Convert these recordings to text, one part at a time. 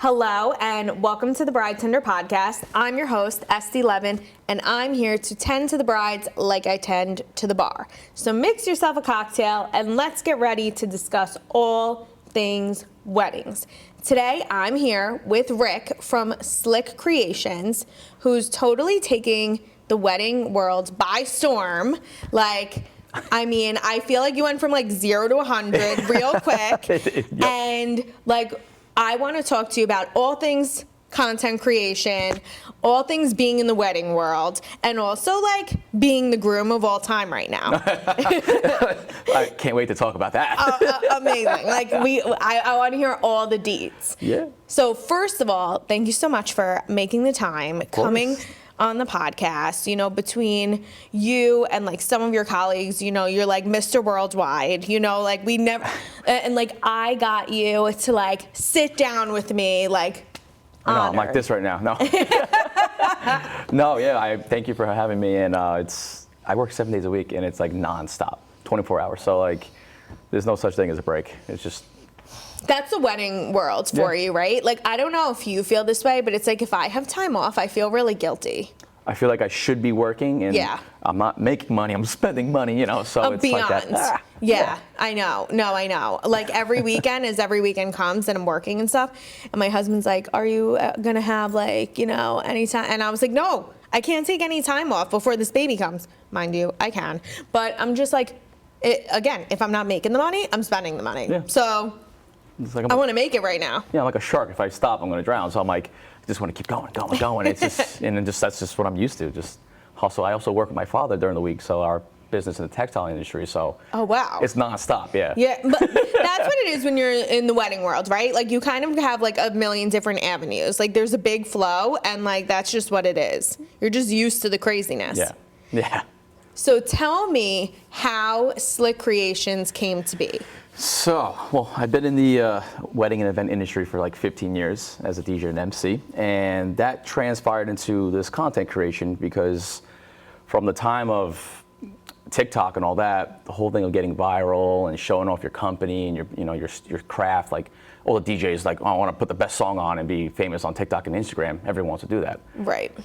Hello and welcome to the Bridetender podcast. I'm your host, Estee Levin, and I'm here to tend to the brides like I tend to the bar. So mix yourself a cocktail and let's get ready to discuss all things weddings. Today I'm here with Rick from Slick Creations, who's totally taking the wedding world by storm. I feel like you went from 0 to 100 real quick. Yep. And I want to talk to you about all things content creation, all things being in the wedding world, and also being the groom of all time right now. I can't wait to talk about that. Amazing. I want to hear all the deets. Yeah. So first of all, thank you so much for making the time, coming on the podcast. You know, between you and some of your colleagues, you're Mr. Worldwide. We never, and I got you to sit down with me, I know, I'm like this right now. No. No, yeah, I thank you for having me. And I work 7 days a week and it's nonstop, 24 hours. So there's no such thing as a break. It's just. That's the wedding world for you, right? I don't know if you feel this way, but it's if I have time off, I feel really guilty. I feel like I should be working, and I'm not making money. I'm spending money, so it's beyond. like that. Yeah, I know. No, I know. Every weekend, as every weekend comes, and I'm working and stuff, and my husband's like, "Are you gonna have any time?" And I was like, "No, I can't take any time off before this baby comes." Mind you, I can, but I'm just again, if I'm not making the money, I'm spending the money. Yeah. So. I want to make it right now. Yeah, I'm like a shark. If I stop, I'm going to drown. So I'm I just want to keep going. It's just, that's just what I'm used to. Just hustle. I also work with my father during the week, so our business in the textile industry. So oh wow, it's nonstop. Yeah. Yeah, but that's what it is when you're in the wedding world, right? You kind of have a million different avenues. There's a big flow, and that's just what it is. You're just used to the craziness. Yeah. Yeah. So tell me how Slick Creations came to be. So, I've been in the wedding and event industry for 15 years as a DJ and MC, and that transpired into this content creation because from the time of TikTok and all that, the whole thing of getting viral and showing off your company and your craft, all the DJs oh, I want to put the best song on and be famous on TikTok and Instagram. Everyone wants to do that. Right.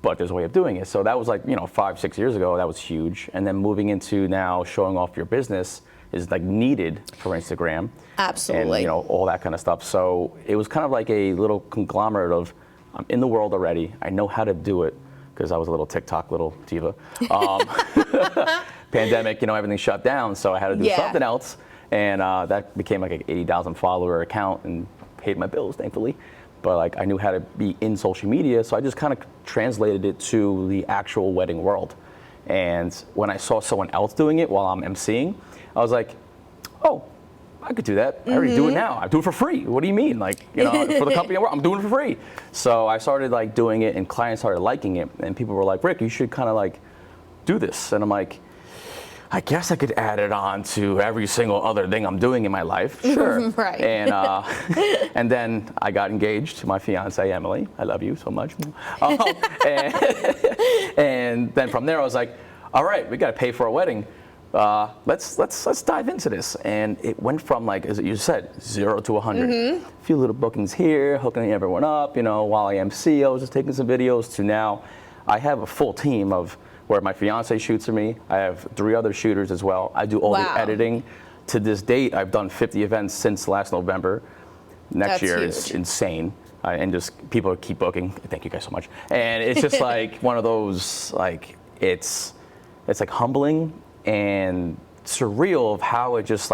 But there's a way of doing it. So that was 5-6 years ago. That was huge. And then moving into now showing off your business is needed for Instagram. Absolutely. And all that kind of stuff. So it was kind of a little conglomerate of I'm in the world already. I know how to do it because I was a little TikTok little diva. Pandemic, everything shut down, so I had to do something else. And that became an 80,000 follower account and paid my bills, thankfully. But I knew how to be in social media, so I just kind of translated it to the actual wedding world. And when I saw someone else doing it while I'm emceeing, I was like, oh, I could do that. I already do it now. I do it for free. What do you mean? For the company I work, I'm doing it for free. So I started doing it, and clients started liking it, and people were like, Rick, you should kind of do this. And I'm like, I guess I could add it on to every single other thing I'm doing in my life. Sure. Right. And and then I got engaged to my fiance Emily. I love you so much. And then from there I was like, all right, we got to pay for a wedding. Let's dive into this. And it went from as you said, 0 to 100. A few little bookings here, hooking everyone up. While I MC, I was just taking some videos. To now, I have a full team of where my fiance shoots for me. I have 3 other shooters as well. I do all the editing. To this date, I've done 50 events since last November. Next year is insane. And just people keep booking. Thank you guys so much. And it's just one of those, it's humbling and surreal of how it just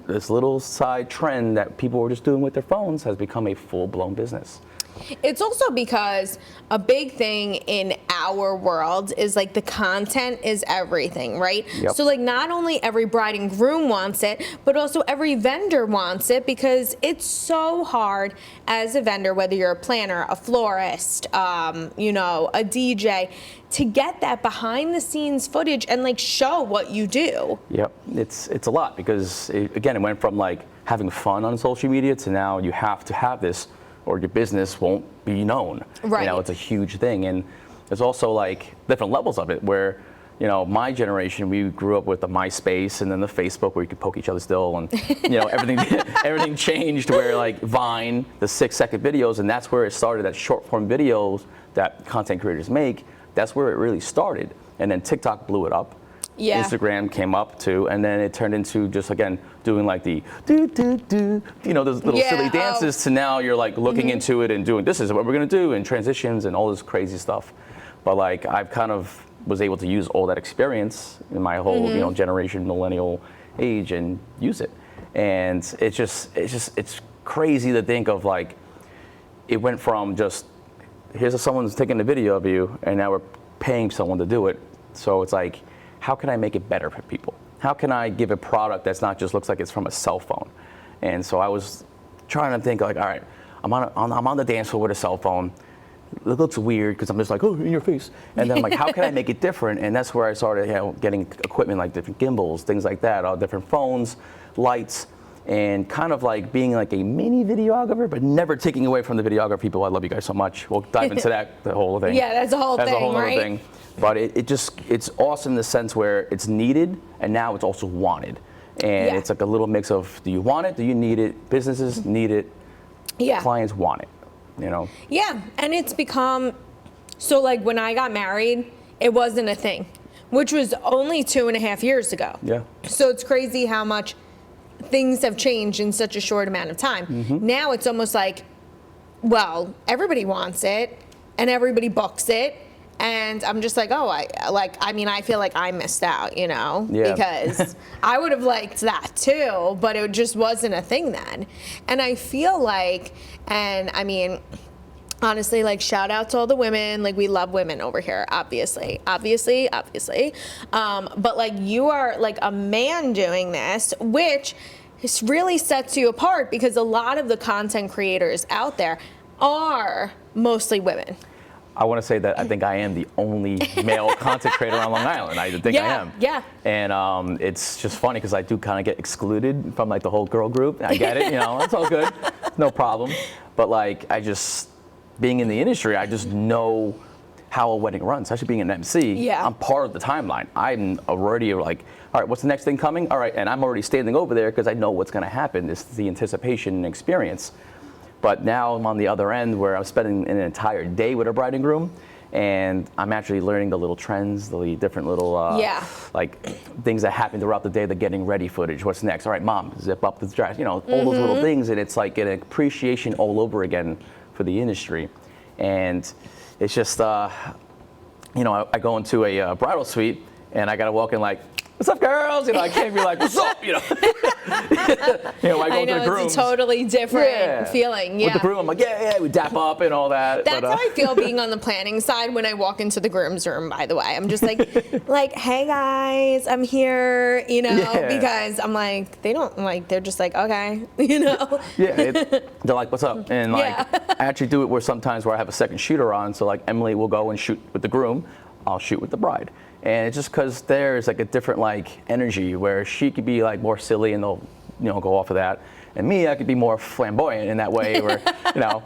this little side trend that people were just doing with their phones has become a full-blown business. It's also because a big thing in our world is the content is everything, right? Yep. So not only every bride and groom wants it, but also every vendor wants it because it's so hard as a vendor, whether you're a planner, a florist, a DJ, to get that behind the scenes footage and show what you do. Yep, it's a lot because it went from having fun on social media to now you have to have this or your business won't be known. Right. It's a huge thing. And there's also different levels of it where you know, my generation, we grew up with the MySpace and then the Facebook where you could poke each other still, and you know, everything changed where like Vine, the 6-second videos, and that's where it started. That short form videos that content creators make, that's where it really started. And then TikTok blew it up. Yeah. Instagram came up too, and then it turned into just again doing like the do, you know, those little silly dances. To now you're like looking into it and doing, this is what we're gonna do, and transitions and all this crazy stuff. But like I've kind of was able to use all that experience in my whole you know, generation, millennial age, and use it. And it's crazy to think of, like, it went from just here's someone's taking a video of you, and now we're paying someone to do it. So it's like, how can I make it better for people? How can I give a product that's not just looks like it's from a cell phone? And so I was trying to think, like, all right, I'm on the dance floor with a cell phone. It looks weird because I'm just like, oh, in your face. And then I'm like, how can I make it different? And that's where I started, you know, getting equipment like different gimbals, things like that, all different phones, lights, and kind of like being like a mini videographer, but never taking away from the videographer people. I love you guys so much. We'll dive into that, the whole thing. Yeah, that's a whole that's thing, a whole right? thing. But it's awesome in the sense where it's needed, and now it's also wanted. And it's like a little mix of, do you want it? Do you need it? Businesses need it. Yeah. Clients want it, you know? Yeah, and it's become, so like when I got married, it wasn't a thing, which was only 2.5 years ago. Yeah. So it's crazy how much things have changed in such a short amount of time. Now it's almost like, well, everybody wants it and everybody books it. And I'm just like, oh, I feel like I missed out, you know, because I would have liked that too, but it just wasn't a thing then. And I feel like, and I mean, honestly, like, shout out to all the women. Like, we love women over here, obviously. But like, you are like a man doing this, which really sets you apart, because a lot of the content creators out there are mostly women. I want to say that I think I am the only male content creator on Long Island. I think I am. Yeah. And it's just funny because I do kind of get excluded from like the whole girl group. I get it, you know, it's all good, no problem. But like, being in the industry, I just know how a wedding runs, especially being an MC. Yeah. I'm part of the timeline. I'm already like, all right, what's the next thing coming? All right, and I'm already standing over there because I know what's going to happen. It's the anticipation and experience. But now I'm on the other end where I'm spending an entire day with a bride and groom, and I'm actually learning the little trends, the different little like things that happen throughout the day, the getting ready footage. What's next? All right, mom, zip up the dress, you know, all those little things, and it's like an appreciation all over again for the industry. And it's just, you know, I go into a bridal suite, and I gotta walk in like, what's up, girls? You know, I can't be like, what's up? You know, you know, I go to the grooms. It's a totally different feeling. Yeah. With the groom, I'm like, yeah, we dap up and all that. That's how I feel being on the planning side when I walk into the groom's room, by the way. I'm just like, hey guys, I'm here, you know, because I'm like, they're just like, okay, you know. They're like, what's up? And like, I actually do it where sometimes where I have a second shooter on, so like Emily will go and shoot with the groom, I'll shoot with the bride. And it's just because there's like a different like energy where she could be like more silly and they'll, you know, go off of that. And me, I could be more flamboyant in that way where, you know,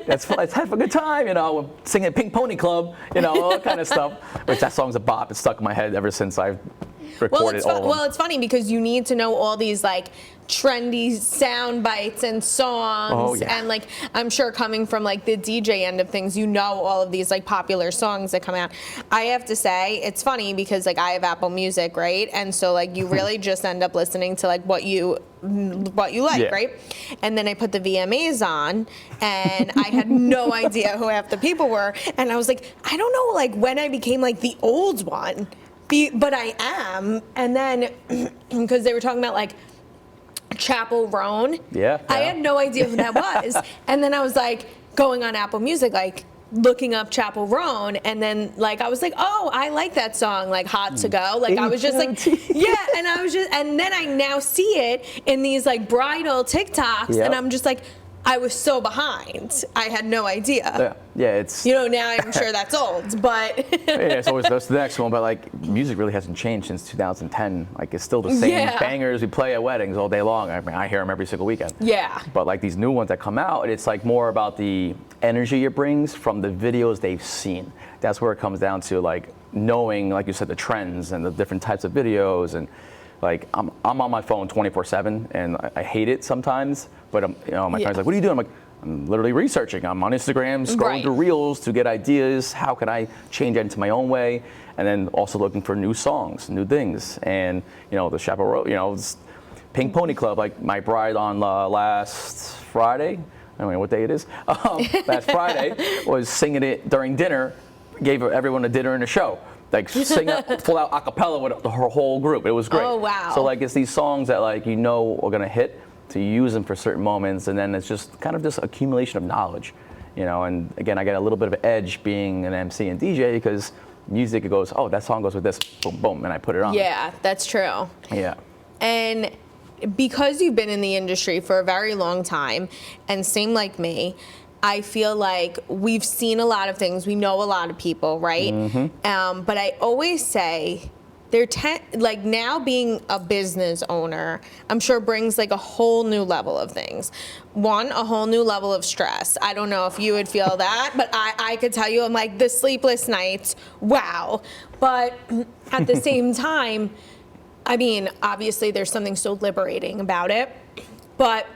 let's have a good time, you know, we're singing at Pink Pony Club, you know, all that kind of stuff. Which that song's a bop. It's stuck in my head ever since I've recorded all of them. Well, it's funny because you need to know all these like trendy sound bites and songs, and like I'm sure coming from like the DJ end of things, you know, all of these like popular songs that come out. I have to say, it's funny because like I have Apple Music, right? And so like you really just end up listening to like what you like, right? And then I put the VMAs on, and I had no idea who half the people were, and I was like, I don't know, like when I became like the old one, but I am. And then because they were talking about like Chapel Roan. I had no idea who that was. And then I was like going on Apple Music, like looking up Chapel Roan, and then like I was like, oh, I like that song, like Hot to Go. Like I was just like, and I was just, and then I now see it in these like bridal TikToks, and I'm just like, I was so behind. I had no idea. Yeah, it's... You know, now I'm sure that's old, but... Yeah, it's always that's the next one, but like music really hasn't changed since 2010. Like it's still the same bangers we play at weddings all day long. I mean, I hear them every single weekend. Yeah. But like these new ones that come out, it's like more about the energy it brings from the videos they've seen. That's where it comes down to, like knowing, like you said, the trends and the different types of videos. And like I'm on my phone 24/7, and I hate it sometimes. But you know, my friends are like, "What are you doing?" I'm like, I'm literally researching. I'm on Instagram, scrolling through reels to get ideas. How can I change it into my own way? And then also looking for new songs, new things. And you know, the chaperone, you know, Pink Pony Club. Like my bride on last Friday. I don't know what day it is. Last Friday was singing it during dinner. Gave everyone a dinner and a show. Like sing full out a cappella with her whole group. It was great. Oh wow! So like it's these songs that like you know are gonna hit, to use them for certain moments, and then it's just kind of just accumulation of knowledge, you know. And again, I get a little bit of an edge being an MC and DJ because music, it goes, oh, that song goes with this, boom, boom, and I put it on. Yeah, that's true. Yeah. And because you've been in the industry for a very long time, and same like me, I feel like we've seen a lot of things. We know a lot of people, right? Mm-hmm. But I always say, like now being a business owner, I'm sure brings like a whole new level of things. One, a whole new level of stress. I don't know if you would feel that, but I could tell you, I'm like, the sleepless nights, wow. But at the same time, I mean, obviously there's something so liberating about it, but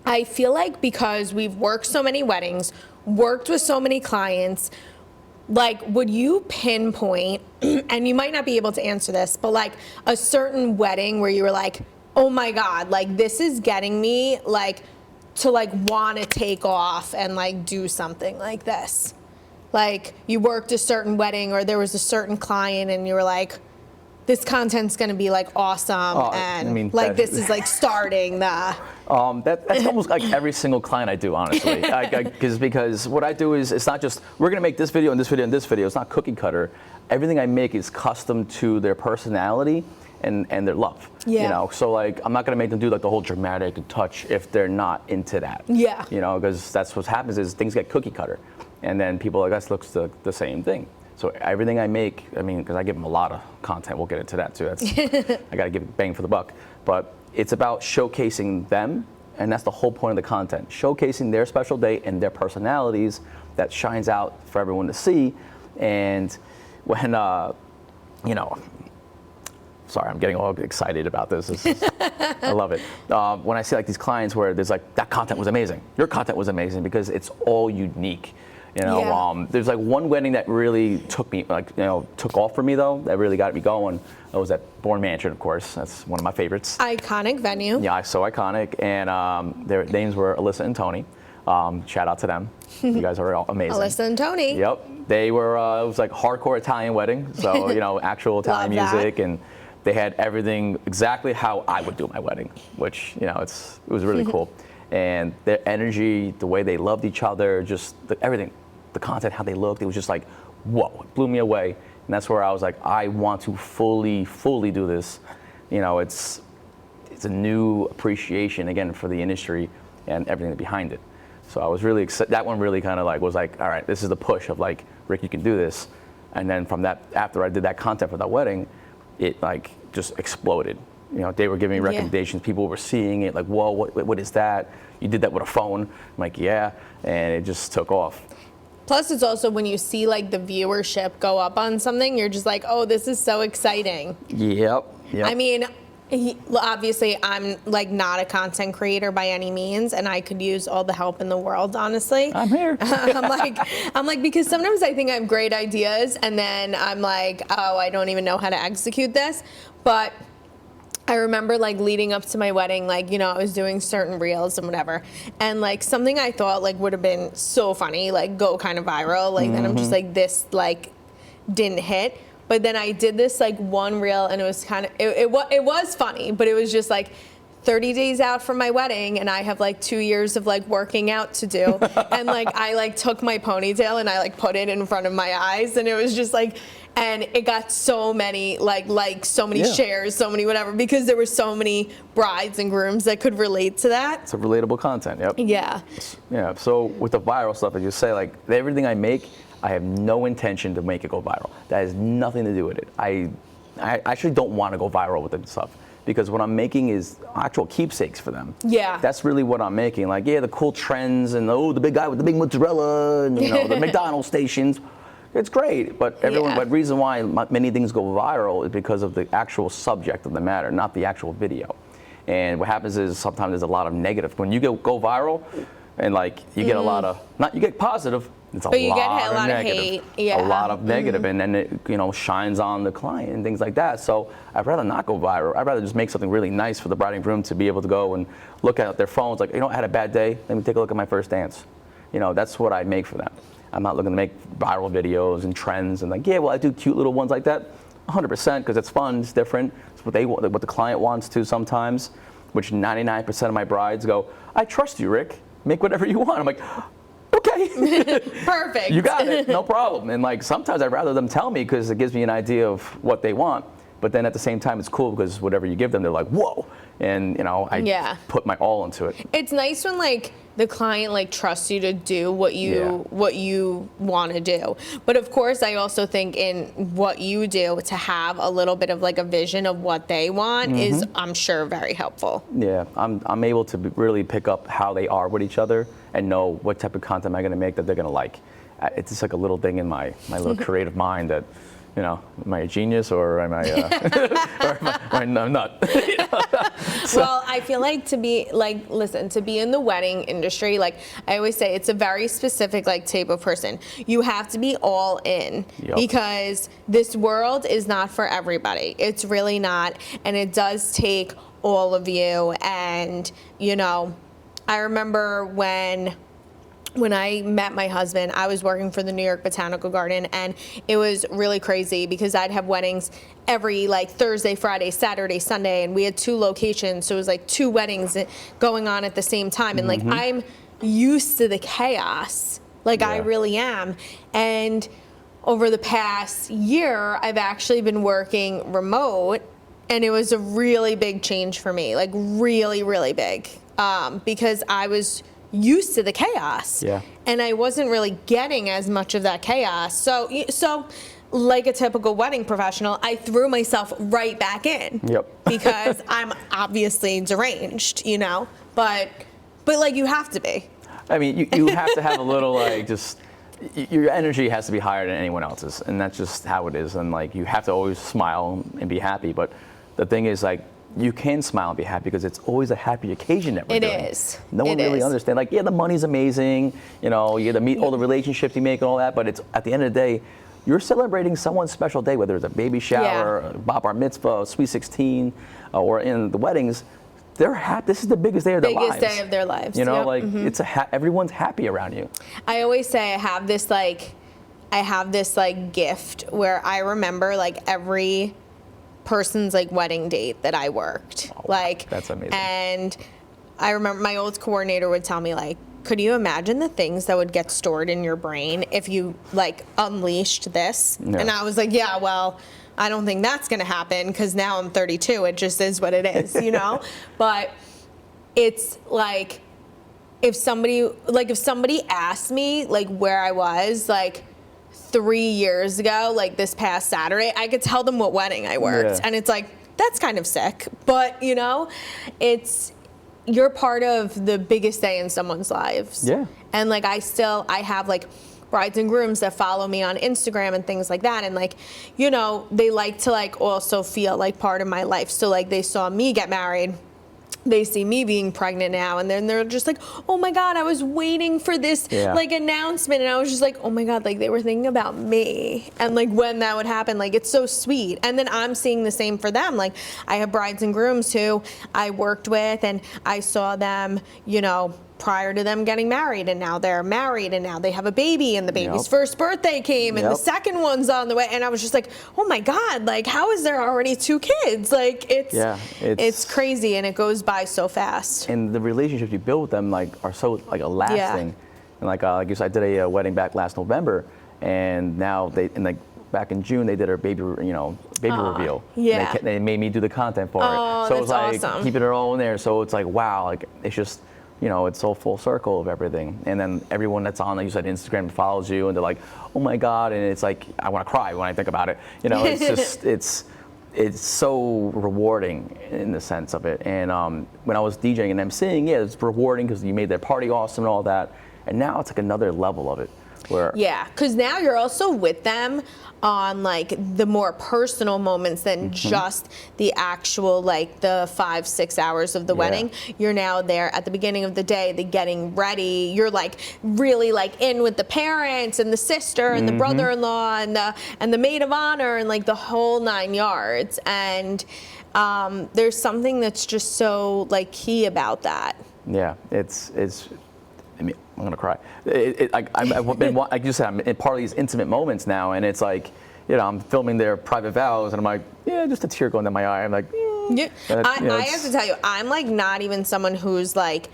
I feel like because we've worked so many weddings, worked with so many clients, like, would you pinpoint, and you might not be able to answer this, but like a certain wedding where you were like, oh my God, like this is getting me like to like want to take off and like do something like this? Like you worked a certain wedding or there was a certain client and you were like, this content's gonna be like awesome, and I mean, like this is like starting the. That's almost like every single client I do, honestly. Because what I do is, it's not just we're gonna make this video and this video and this video. It's not cookie cutter. Everything I make is custom to their personality and their love. Yeah. You know, so like I'm not gonna make them do like the whole dramatic touch if they're not into that. Yeah. You know, because that's what happens is things get cookie cutter, and then people are like, that looks the same thing. So everything I make, I mean, because I give them a lot of content, we'll get into that too. That's, I got to give bang for the buck. But it's about showcasing them, and that's the whole point of the content. Showcasing their special day and their personalities that shines out for everyone to see. And when, you know, sorry, I'm getting all excited about this. I love it. When I see like these clients where there's like, that content was amazing. Your content was amazing because it's all unique. You know, there's like one wedding that really took off for me though. That really got me going. That was at Bourne Mansion, of course. That's one of my favorites. Iconic venue. Yeah, so iconic. And their names were Alyssa and Tony. Shout out to them. You guys are all amazing. Alyssa and Tony. Yep. They were. It was like hardcore Italian wedding. So you know, actual Italian music, and they had everything exactly how I would do my wedding, which you know, it was really cool. And their energy, the way they loved each other, just everything. The content, how they looked, it was just like, whoa, it blew me away. And that's where I was like, I want to fully do this. You know, it's a new appreciation, again, for the industry and everything behind it. So I was really excited. That one really kind of like was like, all right, this is the push of like, Rick, you can do this. And then from that, after I did that content for that wedding, it like just exploded. You know, they were giving me recommendations. People were seeing it like, whoa, what is that? You did that with a phone? I'm like, yeah. And it just took off. Plus, it's also when you see like the viewership go up on something, you're just like, oh, this is so exciting. Yep. I mean, obviously, I'm like not a content creator by any means, and I could use all the help in the world, honestly. I'm here. I'm like, because sometimes I think I have great ideas, and then I'm like, oh, I don't even know how to execute this. But I remember like leading up to my wedding, like, you know, I was doing certain reels and whatever. And like something I thought like would have been so funny, like go kind of viral. Like then I'm just like, this like didn't hit. But then I did this like one reel and it was kind of, it was funny, but it was just like 30 days out from my wedding and I have like 2 years of like working out to do. And like I like took my ponytail and I like put it in front of my eyes and it was just like, and it got so many so many Yeah. shares, so many whatever, because there were so many brides and grooms that could relate to that. It's a relatable content. Yep. Yeah. Yeah. So with the viral stuff, as you say, like everything I make, I have no intention to make it go viral. That has nothing to do with it. I actually don't want to go viral with the stuff, because what I'm making is actual keepsakes for them. Yeah. That's really what I'm making. Like, yeah, the cool trends and the big guy with the big mozzarella and the McDonald's stations. It's great, but But reason why many things go viral is because of the actual subject of the matter, not the actual video. And what happens is sometimes there's a lot of negative. When you go viral, and like you get a lot of you get positive. It's a lot of hate. Yeah. A lot of negative, and then it shines on the client and things like that. So I'd rather not go viral. I'd rather just make something really nice for the bride and groom to be able to go and look at their phones, like, I had a bad day. Let me take a look at my first dance. That's what I make for them. I'm not looking to make viral videos and trends and like, I do cute little ones like that, 100%, because it's fun, it's different. It's what they want, what the client wants to sometimes, which 99% of my brides go, I trust you, Rick. Make whatever you want. I'm like, okay. Perfect. You got it, no problem. And like sometimes I'd rather them tell me, because it gives me an idea of what they want. But then at the same time, it's cool because whatever you give them, they're like, whoa. And I put my all into it. It's nice when like the client like trusts you to do what you want to do. But of course, I also think in what you do, to have a little bit of like a vision of what they want is, I'm sure, very helpful. Yeah, I'm able to really pick up how they are with each other and know what type of content am I going to make that they're going to like. It's just like a little thing in my little creative mind that, am I a genius or am I, or am I a nut? Well, I feel like to be in the wedding industry, like I always say, it's a very specific like type of person. You have to be all in, because this world is not for everybody. It's really not, and it does take all of you. And I remember when I met my husband, I was working for the New York Botanical Garden, and it was really crazy because I'd have weddings every like Thursday, Friday, Saturday, Sunday, and we had 2 locations, so it was like 2 weddings going on at the same time. And like I'm used to the chaos, I really am. And over the past year, I've actually been working remote, and it was a really big change for me, like really, really big, because I was used to the chaos, and I wasn't really getting as much of that chaos. So like a typical wedding professional, I threw myself right back in, because I'm obviously deranged, but like you have to be. I mean, you have to have a little your energy has to be higher than anyone else's, and that's just how it is. And like you have to always smile and be happy. But the thing is, like, you can smile and be happy because it's always a happy occasion that we're doing. It is. No one really understands. Like, the money's amazing. You get to meet all the relationships you make and all that. But it's at the end of the day, you're celebrating someone's special day, whether it's a baby shower, a bar mitzvah, sweet 16, or in the weddings. They're happy. This is the biggest day of their lives. Biggest day of their lives. It's everyone's happy around you. I always say I have this gift where I remember like every person's like wedding date that I worked. That's amazing. And I remember my old coordinator would tell me, like, could you imagine the things that would get stored in your brain if you like unleashed this? And I was like, yeah, well, I don't think that's going to happen because now I'm 32. It just is what it is, But it's like if somebody asked me like where I was like 3 years ago, like this past Saturday, I could tell them what wedding I worked. And it's like, that's kind of sick. But, you're part of the biggest day in someone's lives. Yeah. And like I have like brides and grooms that follow me on Instagram and things like that. And like, they like to like also feel like part of my life. So like they saw me get married. They see me being pregnant now, and then they're just like, oh my God, I was waiting for this like announcement. And I was just like, oh my God, like they were thinking about me. And like when that would happen, like it's so sweet. And then I'm seeing the same for them. Like I have brides and grooms who I worked with, and I saw them, prior to them getting married, and now they're married, and now they have a baby, and the baby's first birthday came, and the second one's on the way, and I was just like, oh my God, like how is there already 2 kids? Like it's crazy, and it goes by so fast. And the relationships you build with them like are so like a lasting. And like you said, I did a wedding back last November, and now back in June, they did our baby reveal. Yeah. They made me do the content for Oh, it. So it was like that's awesome. keeping it all in there. So it's like, wow, like it's just, it's so full circle of everything. And then everyone that's on, like you said, Instagram follows you, and they're like, oh my God, and it's like I want to cry when I think about it. It's just it's so rewarding in the sense of it. And when I was DJing and emceeing, it's rewarding because you made their party awesome and all that. And now it's like another level of it. Yeah, because now you're also with them on like the more personal moments than just the actual like the 5-6 hours of the wedding. You're now there at the beginning of the day, the getting ready. You're like really like in with the parents and the sister and the brother-in-law and the maid of honor and like the whole 9 yards. And there's something that's just so like key about that. Yeah, I mean, I'm gonna cry. I've been, like you said, I'm in part of these intimate moments now, and it's like, I'm filming their private vows, and I'm like, just a tear going down my eye. I'm like, I have to tell you, I'm like not even someone who's like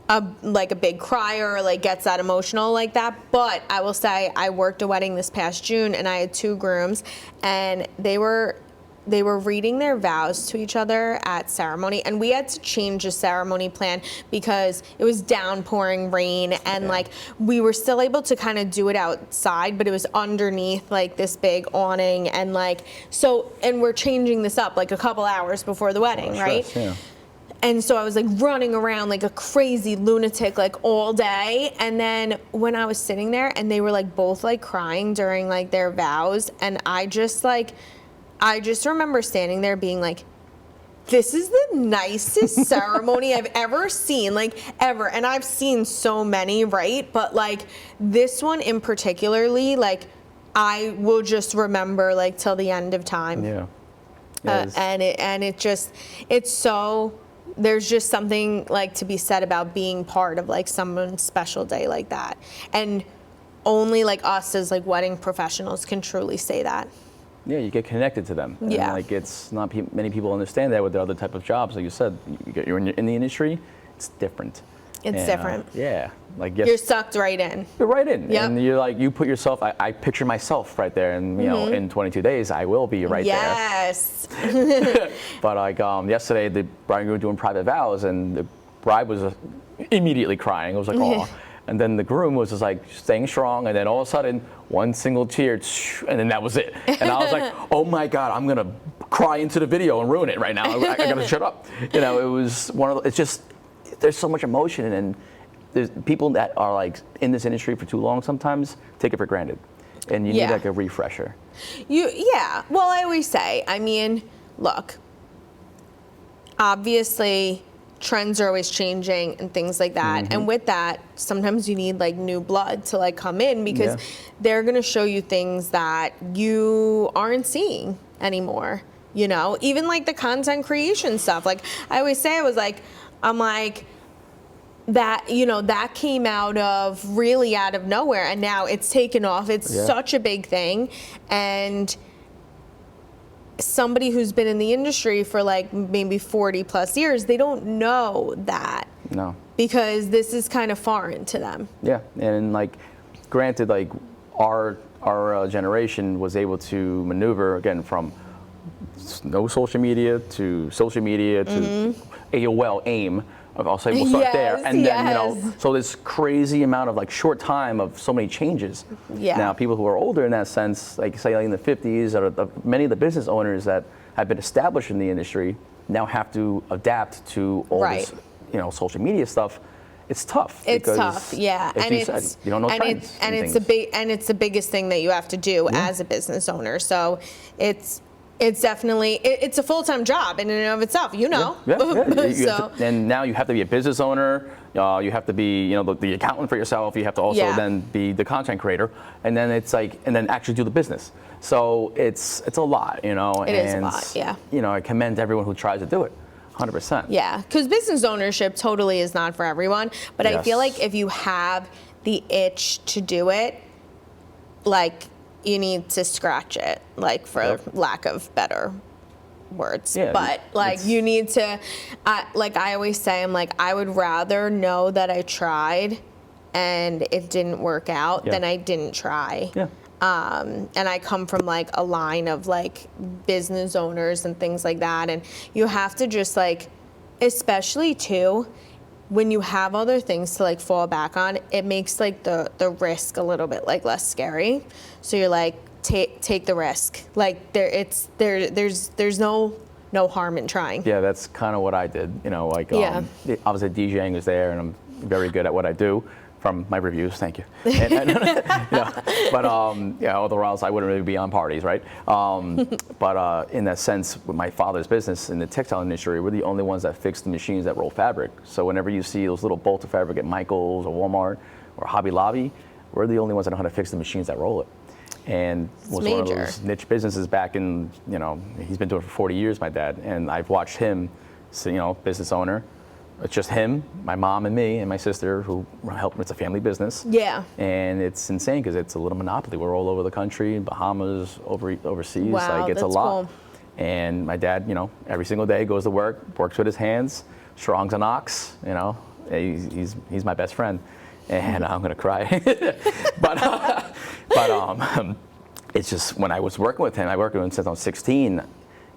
a big crier or like gets that emotional like that. But I will say, I worked a wedding this past June, and I had 2 grooms, and they were reading their vows to each other at ceremony, and we had to change the ceremony plan because it was downpouring rain, and like we were still able to kind of do it outside, but it was underneath like this big awning, and like and we're changing this up like a couple hours before the wedding, right? Yeah. And so I was like running around like a crazy lunatic like all day. And then when I was sitting there and they were like both like crying during like their vows, and I just remember standing there being like, this is the nicest ceremony I've ever seen, like ever. And I've seen so many, right? But like this one in particularly, like I will just remember like till the end of time. Yeah. It's so, there's just something like to be said about being part of like someone's special day like that. And only like us as like wedding professionals can truly say that. Yeah, you get connected to them. Yeah. And like it's not many people understand that with their other type of jobs. Like you said, you're in the industry, it's different. It's different. Yeah. Like you're sucked right in. You're right in. Yep. And you're like, you put yourself, I picture myself right there, and in 22 days I will be right there. Yes. But like yesterday, the bride and groom were doing private vows, and the bride was immediately crying. I was like, oh. And then the groom was just like staying strong, and then all of a sudden, one single tear, and then that was it. And I was like, oh my God, I'm gonna cry into the video and ruin it right now. I gotta shut up. It was one of it's just, there's so much emotion, and there's people that are like in this industry for too long sometimes take it for granted. And you need like a refresher. Well, I always say, I mean, look, obviously, trends are always changing and things like that. And with that, sometimes you need like new blood to like come in because they're going to show you things that you aren't seeing anymore. Even like the content creation stuff. Like I always say, I'm like, that, that came out of nowhere, and now it's taken off. It's such a big thing. And somebody who's been in the industry for like maybe 40 plus years, they don't know that. No. Because this is kind of foreign to them. Yeah. And like, granted, like our generation was able to maneuver again from no social media to AOL AIM. I'll say we'll start there, and then so this crazy amount of like short time of so many changes. Yeah. Now people who are older in that sense, like say like in the 50s, or many of the business owners that have been established in the industry now have to adapt to all this, social media stuff. It's tough. It's tough, yeah, and you don't know trends. It's the biggest thing that you have to do as a business owner. So it's definitely, it's a full-time job in and of itself, and now you have to be a business owner, you have to be, the accountant for yourself, you have to also then be the content creator, and then it's like, and then actually do the business. So it's a lot, It is a lot, yeah. I commend everyone who tries to do it. 100%. Yeah, because business ownership totally is not for everyone, but I feel like if you have the itch to do it, like, you need to scratch it, like, for lack of better words. Yeah, but like you need to, like I always say, I'm like, I would rather know that I tried and it didn't work out than I didn't try. Yeah. And I come from like a line of like business owners and things like that. And you have to just like, especially too, when you have other things to like fall back on, it makes like the risk a little bit like less scary. So you're like, take the risk. Like there's no harm in trying. Yeah, that's kind of what I did. You know, like obviously DJing was there, and I'm very good at what I do. From my reviews, thank you. But otherwise I wouldn't really be on parties, right? But in that sense, with my father's business in the textile industry, we're the only ones that fix the machines that roll fabric. So whenever you see those little bolts of fabric at Michael's or Walmart or Hobby Lobby, we're the only ones that know how to fix the machines that roll it. And was one of those niche businesses back in, he's been doing it for 40 years, my dad, and I've watched him, business owner. It's just him, my mom, and me, and my sister who help. It's a family business. Yeah. And it's insane because it's a little monopoly. We're all over the country, Bahamas, overseas. Wow, like it's a lot. Cool. And my dad, every single day goes to work, works with his hands, strong's an ox. He's my best friend, and I'm gonna cry. but it's just when I was working with him, I worked with him since I was 16.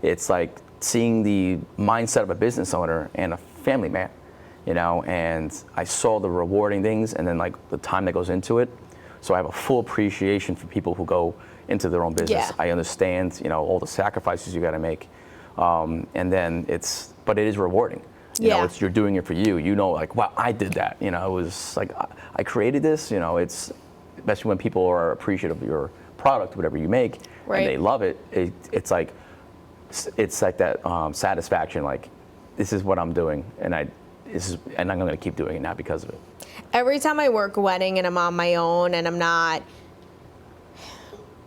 It's like seeing the mindset of a business owner and a family man, and I saw the rewarding things and then like the time that goes into it. So I have a full appreciation for people who go into their own business. Yeah. I understand, all the sacrifices you got to make. And then but it is rewarding. You're doing it for you. Like, wow, I did that. It was like, I created this, it's, especially when people are appreciative of your product, whatever you make, right. And they love it. It's like that satisfaction, like, this is what I'm doing, and I'm going to keep doing it now because of it. Every time I work a wedding and I'm on my own and I'm not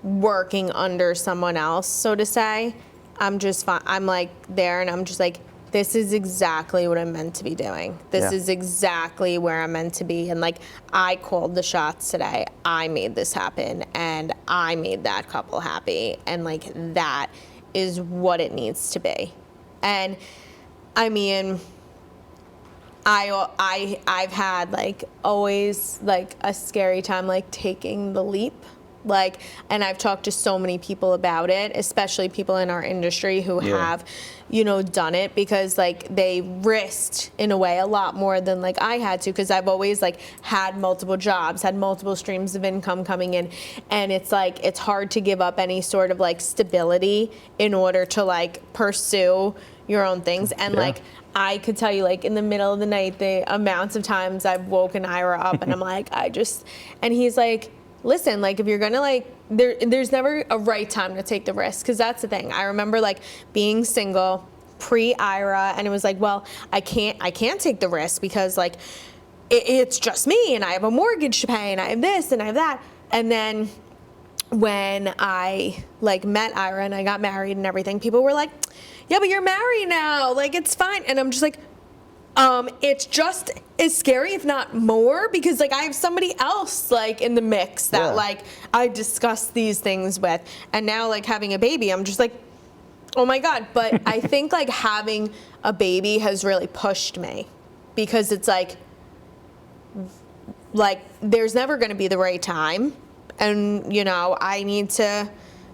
working under someone else, so to say, I'm just fine. I'm like there and I'm just like, this is exactly what I'm meant to be doing. This is exactly where I'm meant to be. And like, I called the shots today. I made this happen and I made that couple happy. And like, that is what it needs to be. And I mean, I've had like always like a scary time like taking the leap, like, and I've talked to so many people about it, especially people in our industry who have, done it, because like they risked in a way a lot more than like I had to, because I've always like had multiple jobs, had multiple streams of income coming in, and it's like it's hard to give up any sort of like stability in order to like pursue your own things. And like I could tell you, like in the middle of the night, the amounts of times I've woken Ira up and I'm like, and he's like, listen, like if you're gonna like, there's never a right time to take the risk, because that's the thing. I remember like being single pre-Ira, and it was like, well, I can't take the risk because like it's just me and I have a mortgage to pay and I have this and I have that. And then when I like met Ira and I got married and everything, people were like, yeah, but you're married now, like it's fine. And I'm just like, it's just as scary, if not more, because like I have somebody else like in the mix that like I discuss these things with. And now like having a baby, I'm just like, oh my God. But I think like having a baby has really pushed me, because it's like there's never going to be the right time. And, I need to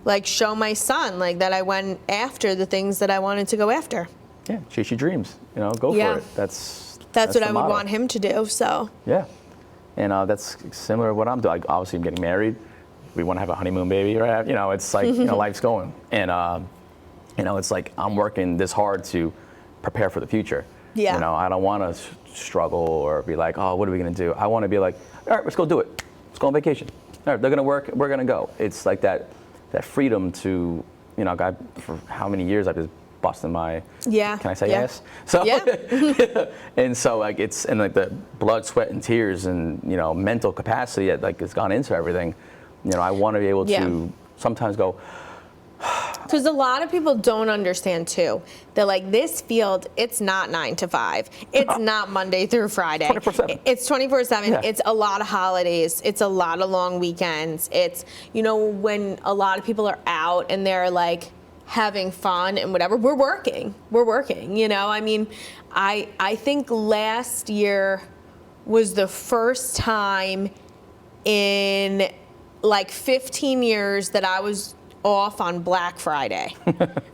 like show my son like that I went after the things that I wanted to go after. Yeah, chase your dreams. Go for it. That's what I would want him to do. So yeah, and that's similar to what I'm doing. Like, obviously, I'm getting married. We want to have a honeymoon baby, right? It's like life's going, and it's like I'm working this hard to prepare for the future. Yeah. I don't want to struggle or be like, oh, what are we gonna do? I want to be like, all right, let's go do it. Let's go on vacation. All right, they're gonna work. We're gonna go. It's like that freedom to, God, for how many years I've just busting my, can I say yes? So, and so like it's, and like the blood, sweat, and tears and, mental capacity that like has gone into everything, I want to be able to sometimes go. Because a lot of people don't understand too, that like this field, it's not 9 to 5. It's not Monday through Friday. 24/7. It's 24/7. Yeah. It's a lot of holidays. It's a lot of long weekends. It's, when a lot of people are out and they're like having fun and whatever, we're working. I mean, I think last year was the first time in like 15 years that I was off on Black Friday.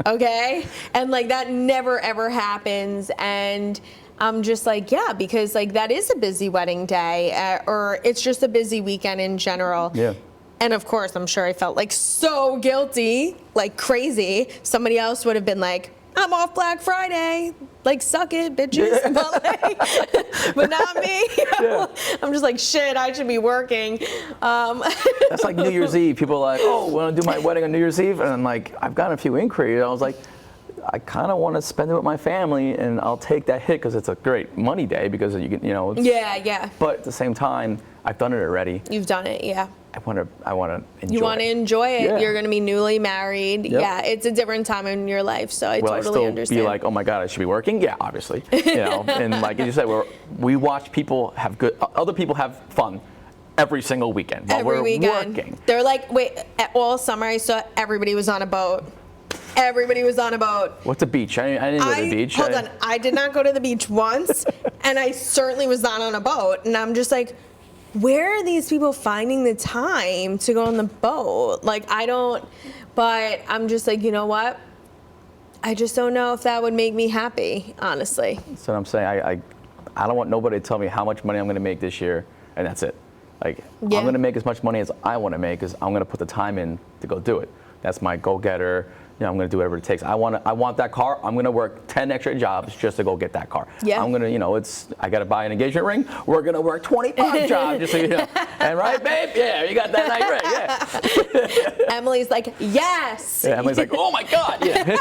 Okay? And like that never ever happens. And I'm just like, yeah, because like that is a busy wedding day, or it's just a busy weekend in general. Yeah. And of course, I'm sure I felt like so guilty, like crazy. Somebody else would have been like, I'm off Black Friday. Like, suck it, bitches. But not me. Yeah. I'm just like, shit, I should be working. That's like New Year's Eve. People are like, oh, want to do my wedding on New Year's Eve? And I'm like, I've gotten a few inquiries. I was like, I kind of want to spend it with my family, and I'll take that hit because it's a great money day because you can, it's, Yeah. But at the same time, I've done it already. You've done it, yeah. I want to enjoy. You want to enjoy it. Yeah. You're going to be newly married. Yep. Yeah, it's a different time in your life, so I totally still understand. Be like, oh my God, I should be working? Yeah, obviously. And like you said, we watch people have other people have fun every single weekend while Every we're weekend. working. They're like, wait, all summer I saw everybody was on a boat. Everybody was on a boat. What's a beach? I didn't go to the beach. Hold on. I did not go to the beach once, and I certainly was not on a boat. And I'm just like, where are these people finding the time to go on the boat? Like, I don't, but I'm just like, you know what? I just don't know if that would make me happy, honestly. That's what I'm saying. I don't want nobody to tell me how much money I'm going to make this year, and that's it. Like, Yeah. I'm going to make as much money as I want to make because I'm going to put the time in to go do it. That's my go-getter. I'm going to do whatever it takes. I want that car. I'm going to work 10 extra jobs just to go get that car. Yeah. I'm going to, I got to buy an engagement ring. We're going to work 25 jobs just so you know. And right, babe? Yeah, you got that night ring. Yeah. Emily's like, yes. Yeah, Emily's like, oh my God. Yeah.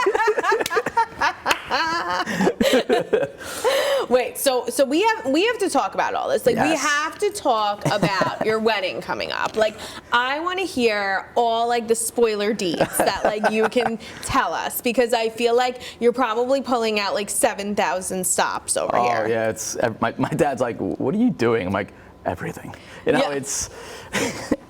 Wait, so we have to talk about all this. Like, we Yes. have to talk about your wedding coming up. Like, I want to hear all like the spoiler deets that like you can tell us, because I feel like you're probably pulling out like 7,000 stops over here. Oh yeah, it's my dad's like, what are you doing? I'm like, everything. Yeah. It's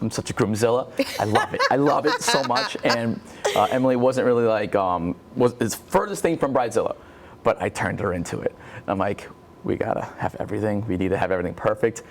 I'm such a groomzilla. I love it. I love it so much. And Emily wasn't really like was the furthest thing from Bridezilla, but I turned her into it. I'm like, we gotta have everything. We need to have everything perfect.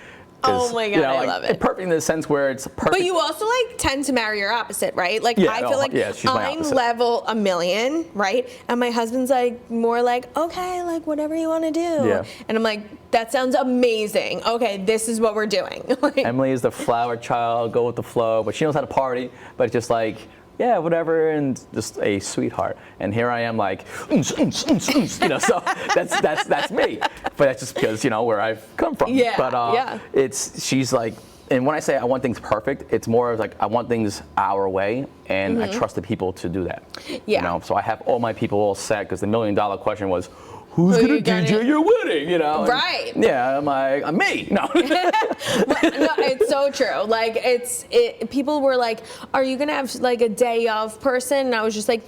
Oh my God, I love it. Perfect in the sense where it's perfect. But you also like tend to marry your opposite, right? Like, Yeah, I feel like she's my I'm opposite. level a million, right? And my husband's like more like, okay, like whatever you want to do. Yeah. And I'm like, that sounds amazing. Okay, this is what we're doing. Like, Emily is the flower child, go with the flow, but she knows how to party, but just like, yeah, whatever, and just a sweetheart. And here I am like, so that's me. But that's just because, where I've come from. Yeah, But yeah. she's like, and when I say I want things perfect, it's more of like I want things our way, and I trust the people to do that. Yeah. So I have all my people all set, because the $1 million question was, who's Who gonna you gonna- DJ your wedding? And Right. yeah, I'm like, I'm me. No. No, it's so true. Like, people were like, are you gonna have like a day of person? And I was just like,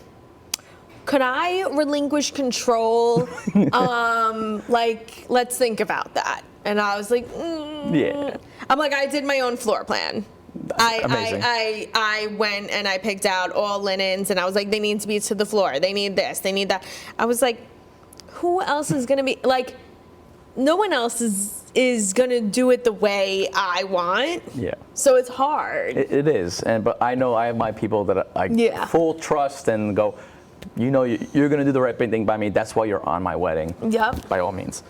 could I relinquish control? Like, let's think about that. And I was like, Yeah. I'm like, I did my own floor plan. Amazing. I went and I picked out all linens, and I was like, they need to be to the floor. They need this. They need that. I was like, who else is gonna be like? No one else is gonna do it the way I want. Yeah. So it's hard. It is, but I know I have my people that I Yeah. full trust and go, you're going to do the right thing by me. That's why you're on my wedding. Yep. By all means.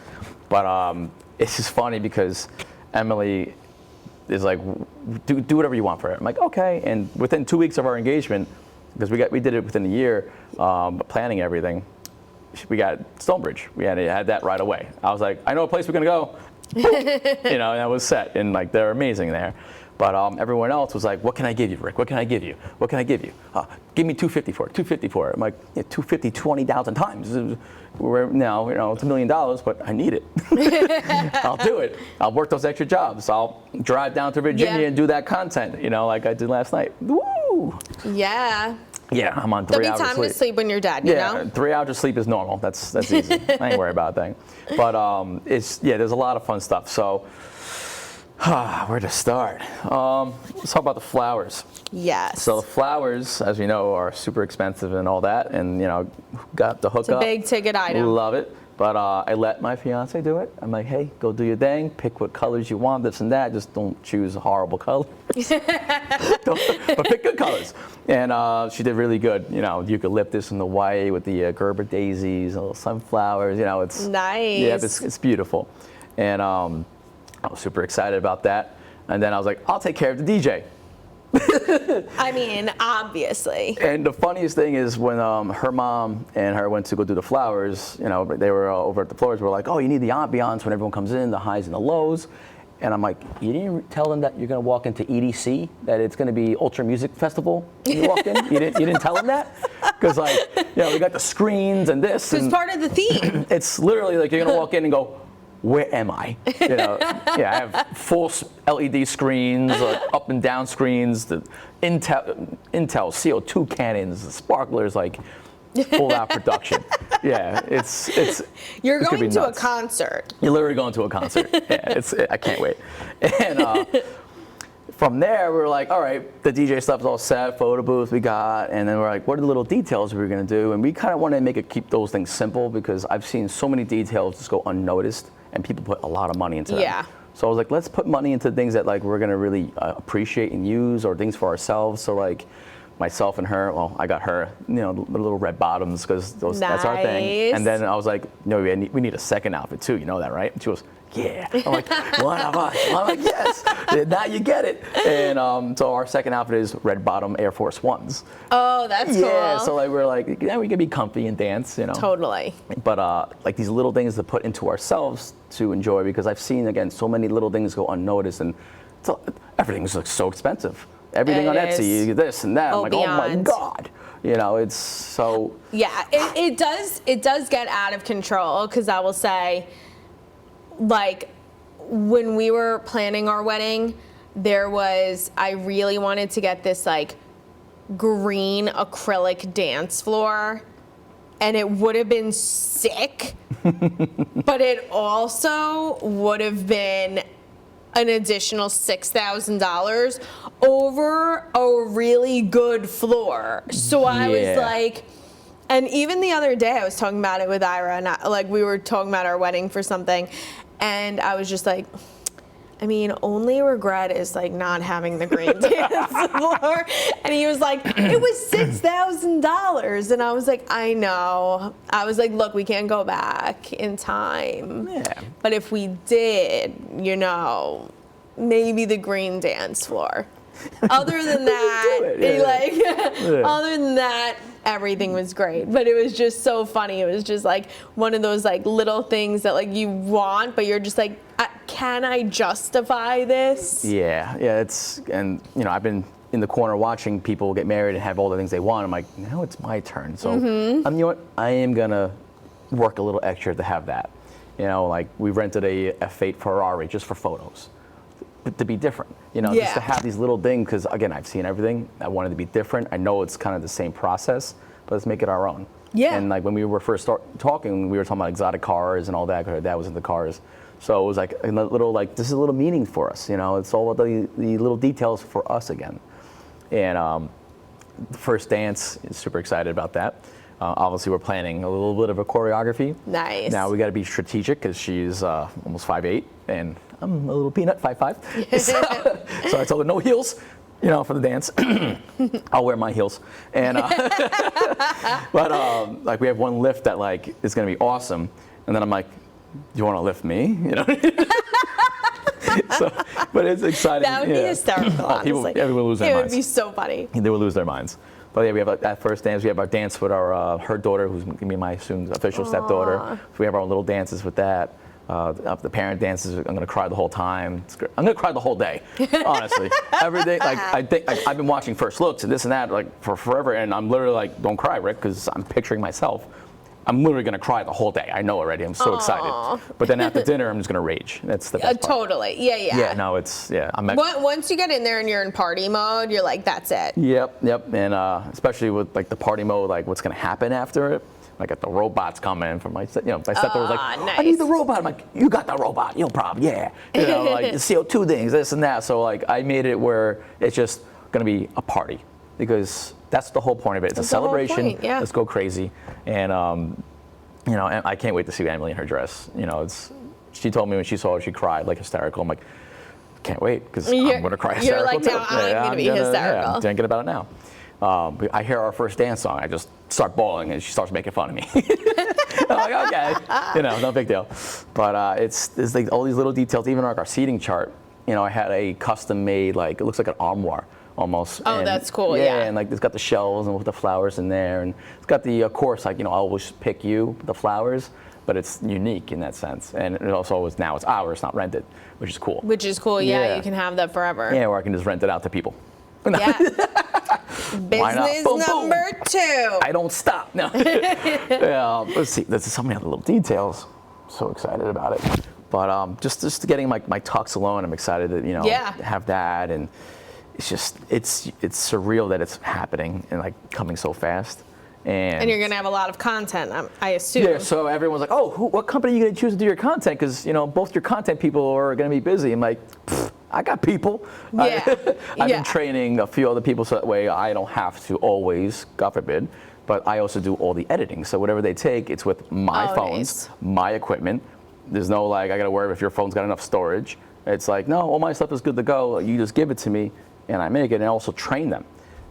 But it's just funny because Emily is like, do whatever you want for it. I'm like, okay. And within 2 weeks of our engagement, because we did it within a year, planning everything, we got Stonebridge. We had that right away. I was like, I know a place we're gonna go. And that was set, and like they're amazing there. But everyone else was like, what can I give you, Rick? What can I give you? What can I give you? Give me $250 for it. $250 for it. I'm like, yeah, $250 20,000 times. We're now, it's $1 million, but I need it. I'll do it. I'll work those extra jobs. I'll drive down to Virginia and do that content, like I did last night. Woo! Yeah. Yeah, I'm on 3 There'll hours be of time sleep. to sleep when you're dead, you know? 3 hours of sleep is normal. That's easy. I ain't worried about a thing. But there's a lot of fun stuff. So where to start? Let's talk about the flowers. Yes. So the flowers, as we know, are super expensive and all that, and got the hookup. It's a big ticket item. Love it. But I let my fiance do it. I'm like, hey, go do your thing. Pick what colors you want, this and that. Just don't choose horrible colors. colors. But pick good colors. And she did really good. You know, eucalyptus and the white with the Gerber daisies, little sunflowers. You know, it's nice. Yeah, it's beautiful. And I was super excited about that. And then I was like, I'll take care of the DJ. I mean, obviously. And the funniest thing is when her mom and her went to go do the flowers, you know, they were over at the floors. We're like, oh, you need the ambiance when everyone comes in, the highs and the lows. And I'm like, you didn't tell them that you're going to walk into EDC, that it's going to be Ultra Music Festival when you walked in? You didn't tell them that? Because, like, you know, we got the screens and this. It's part of the theme. It's literally like you're going to walk in and go, where am I? You know, yeah, I have full LED screens, up and down screens, the Intel CO2 cannons, the sparklers, like full out production. Yeah, it's You're it's going to a concert. You're literally going to a concert. Yeah, I can't wait. And from there, we were like, all right, the DJ stuff's all set, photo booth we got, and then we're like, what are the little details we were gonna do? And we kind of wanted to keep those things simple because I've seen so many details just go unnoticed, and people put a lot of money into them. Yeah. So I was like, let's put money into things that like we're gonna really appreciate and use, or things for ourselves. So like myself and her, well, I got her, you know, the little red bottoms because that's our thing. And then I was like, no, we need a second outfit too. You know that, right? And she goes, yeah. I'm like, one of us. I'm like, yes. Now you get it. And so our second outfit is red bottom Air Force Ones. Oh, that's cool. Yeah. So like we're like, yeah, we can be comfy and dance, you know. Totally. But like these little things to put into ourselves to enjoy, because I've seen again so many little things go unnoticed, and everything's like so expensive. Everything on Etsy, this and that. I'm like, oh my God. You know, it's so. Yeah, it does get out of control, because I will say, like, when we were planning our wedding, I really wanted to get this like green acrylic dance floor, and it would have been sick, but it also would have been an additional $6,000 over a really good floor. So I was like, and even the other day I was talking about it with Ira, and we were talking about our wedding for something, and I was just like, I mean, only regret is like not having the green dance floor. And he was like, it was $6,000. And I was like, I know. I was like, look, we can't go back in time. Yeah. But if we did, you know, maybe the green dance floor. Other than that, other than that, everything was great. But it was just so funny. It was just like one of those like little things that like you want, but you're just like, can I justify this? Yeah, and you know, I've been in the corner watching people get married and have all the things they want. I'm like, now it's my turn. So you know what? I am gonna work a little extra to have that. You know, like we rented a F8 Ferrari just for photos. To be different, you know, just to have these little things, because again, I've seen everything. I wanted to be different. I know it's kind of the same process, but let's make it our own. Yeah. And like when we were first talking, we were talking about exotic cars and all that, because our dad was into cars. So it was like a little, like, this is a little meaning for us, you know. It's all about the little details for us again. And the first dance, super excited about that. Obviously, we're planning a little bit of a choreography. Nice. Now we got to be strategic, because she's almost 5'8", and I'm a little peanut, 5'5". So I told her no heels, you know, for the dance. I'll wear my heels. And but like we have one lift that like is gonna be awesome, and then I'm like, do you want to lift me? You know. So, but it's exciting. That would be hysterical. Honestly, everyone will lose their minds. It would be so funny. They will lose their minds. But yeah, we have that first dance. We have our dance with her daughter, who's gonna be my soon official stepdaughter. So we have our little dances with that. The parent dances, I'm gonna cry the whole time. I'm gonna cry the whole day, honestly. Every day, like I've been watching First Looks and this and that like for forever, and I'm literally like, don't cry, Rick, because I'm picturing myself. I'm literally gonna cry the whole day. I know already. I'm so excited. But then after dinner, I'm just gonna rage. That's the best part. Totally. Yeah. Yeah. No, it's Once you get in there and you're in party mode, you're like, that's it. Yep. And especially with like the party mode, like what's gonna happen after it. Like the robots coming from my stepdaughter was like, nice. I need the robot. I'm like, you got the robot, no problem, yeah. You know, like the CO2 things, this and that. So like I made it where it's just gonna be a party, because that's the whole point of it. It's a celebration. Let's go crazy. And you know, and I can't wait to see Emily in her dress. You know, she told me when she saw her, she cried like hysterical. I'm like, can't wait because I'm going to cry hysterical. You're like, no, I'm going to be hysterical. I'm thinking about it now. I hear our first dance song, I just start bawling, and she starts making fun of me. I'm like, okay, no big deal. But it's like all these little details, even like our seating chart. I had a custom made, like, it looks like an armoire almost. Oh, and, that's cool, yeah. And like it's got the shelves and with the flowers in there, and it's got the, of course, like, I always pick you, the flowers, but it's unique in that sense. And it also is, now it's ours, not rented, which is cool. Which is cool, yeah. You can have that forever. Yeah, or I can just rent it out to people. Yeah. Business boom, number boom. 2. I don't stop. No. Let's see. There's so many other little details. So excited about it. But just getting my tux alone, I'm excited to have that, and it's just it's surreal that it's happening and like coming so fast. And you're gonna have a lot of content, I assume. Yeah. So everyone's like, oh, what company are you gonna choose to do your content? Because both your content people are gonna be busy. I'm like, I got people. Yeah. I've been training a few other people so that way I don't have to always, God forbid, but I also do all the editing. So whatever they take, it's with my phones, my equipment. There's no like, I gotta worry if your phone's got enough storage. It's like, no, all my stuff is good to go. You just give it to me and I make it, and I also train them.